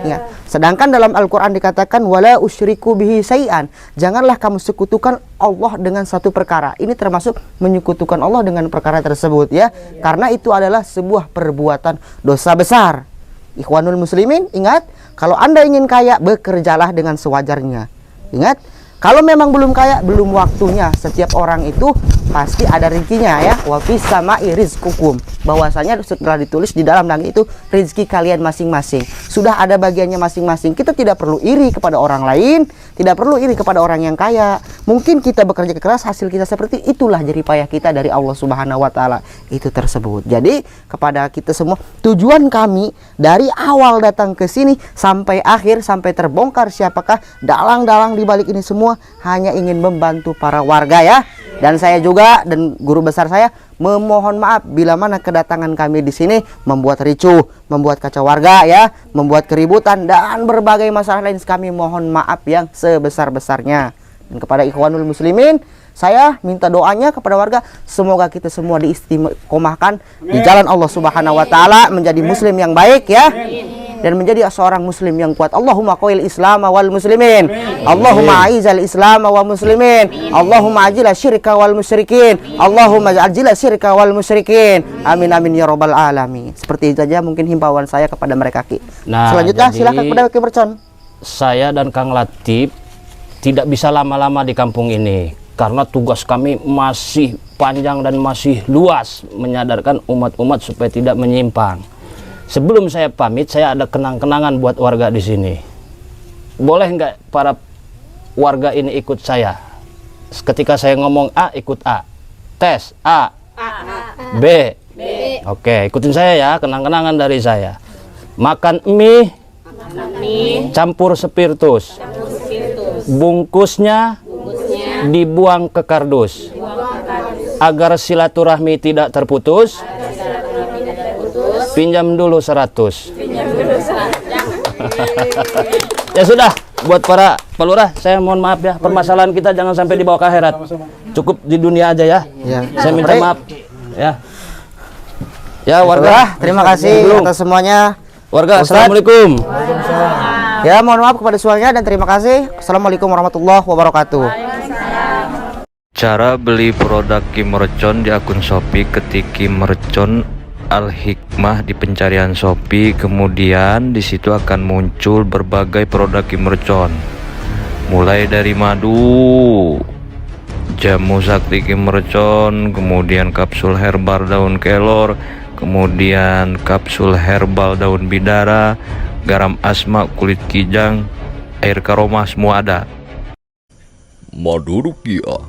Ya. Sedangkan dalam Al-Quran dikatakan wala usyriku bihi syai'an. Janganlah kamu sekutukan Allah dengan satu perkara. Ini termasuk menyekutukan Allah dengan perkara tersebut ya. Karena itu adalah sebuah perbuatan dosa besar. Ikhwanul muslimin, ingat, kalau Anda ingin kaya, bekerjalah dengan sewajarnya. Ingat, kalau memang belum kaya, belum waktunya. Setiap orang itu pasti ada rezekinya ya. Wa fis sama'i rizqukum. Bahwasanya setelah ditulis di dalam langit itu rezeki kalian masing-masing. Sudah ada bagiannya masing-masing. Kita tidak perlu iri kepada orang lain, tidak perlu iri kepada orang yang kaya. Mungkin kita bekerja keras, hasil kita seperti itulah jerih payah kita dari Allah Subhanahu wa taala itu tersebut. Jadi kepada kita semua, tujuan kami dari awal datang ke sini sampai akhir, sampai terbongkar siapakah dalang-dalang di balik ini semua, hanya ingin membantu para warga ya. Dan saya juga dan guru besar saya memohon maaf bila mana kedatangan kami di sini membuat ricuh, membuat kacau warga ya, membuat keributan dan berbagai masalah lain. Kami mohon maaf yang sebesar-besarnya. Dan kepada ikhwanul muslimin, saya minta doanya kepada warga, semoga kita semua diistiqomahkan di jalan Allah Subhanahu wa taala, menjadi muslim yang baik ya. Dan menjadi seorang muslim yang kuat. Allahumma qawil islam wal muslimin. Allahumma aizal islam wal muslimin. Allahumma ajila syirka wal musyrikin. Allahumma ajila syirka wal musyrikin. Amin amin ya rabbal alamin. Seperti itu saja mungkin himbauan saya kepada mereka Ki. Nah, selanjutnya silakan kepada Ki Mercon. Saya dan Kang Latif tidak bisa lama-lama di kampung ini karena tugas kami masih panjang dan masih luas menyadarkan umat-umat supaya tidak menyimpang. Sebelum saya pamit, saya ada kenang-kenangan buat warga di sini. Boleh nggak para warga ini ikut saya? Ketika saya ngomong A, ikut A. Tes A. B. Oke, ikutin saya ya, kenang-kenangan dari saya. Makan mie, campur spiritus. Bungkusnya dibuang ke kardus. Agar silaturahmi tidak terputus. Pinjam dulu 100. Ya sudah, buat para pelurah, saya mohon maaf ya, permasalahan kita jangan sampai dibawa ke akhirat. Cukup di dunia aja ya. Saya minta maaf ya. Ya warga, terima kasih atas semuanya. Warga, assalamualaikum. Ya, mohon maaf kepada semuanya dan terima kasih. Assalamualaikum warahmatullahi wabarakatuh. Cara beli produk Ki Mercon di akun Shopee, ketik Ki Mercon Al-Hikmah di pencarian Shopee, kemudian di situ akan muncul berbagai produk Ki Mercon, mulai dari madu, jamu sakti Ki Mercon, kemudian kapsul herbal daun kelor, kemudian kapsul herbal daun bidara, garam asma, kulit kijang, air karomah, semua ada. Madu Rukiah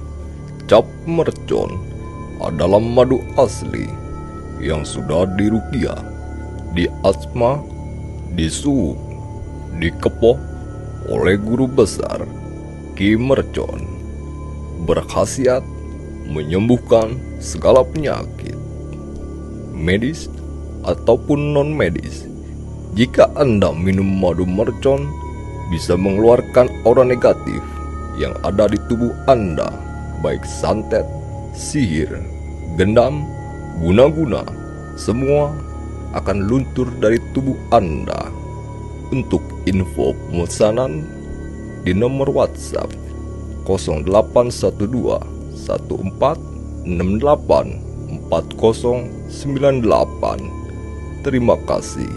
Cap Mercon adalah madu asli yang sudah dirukiah, diasma, disuuk, dikepoh oleh guru besar Ki Mercon. Berkhasiat menyembuhkan segala penyakit, medis ataupun non-medis. Jika Anda minum madu Mercon, bisa mengeluarkan aura negatif yang ada di tubuh Anda, baik santet, sihir, gendam, guna-guna, semua akan luntur dari tubuh Anda. Untuk info pemesanan di nomor WhatsApp 0812 1468 4098. Terima kasih.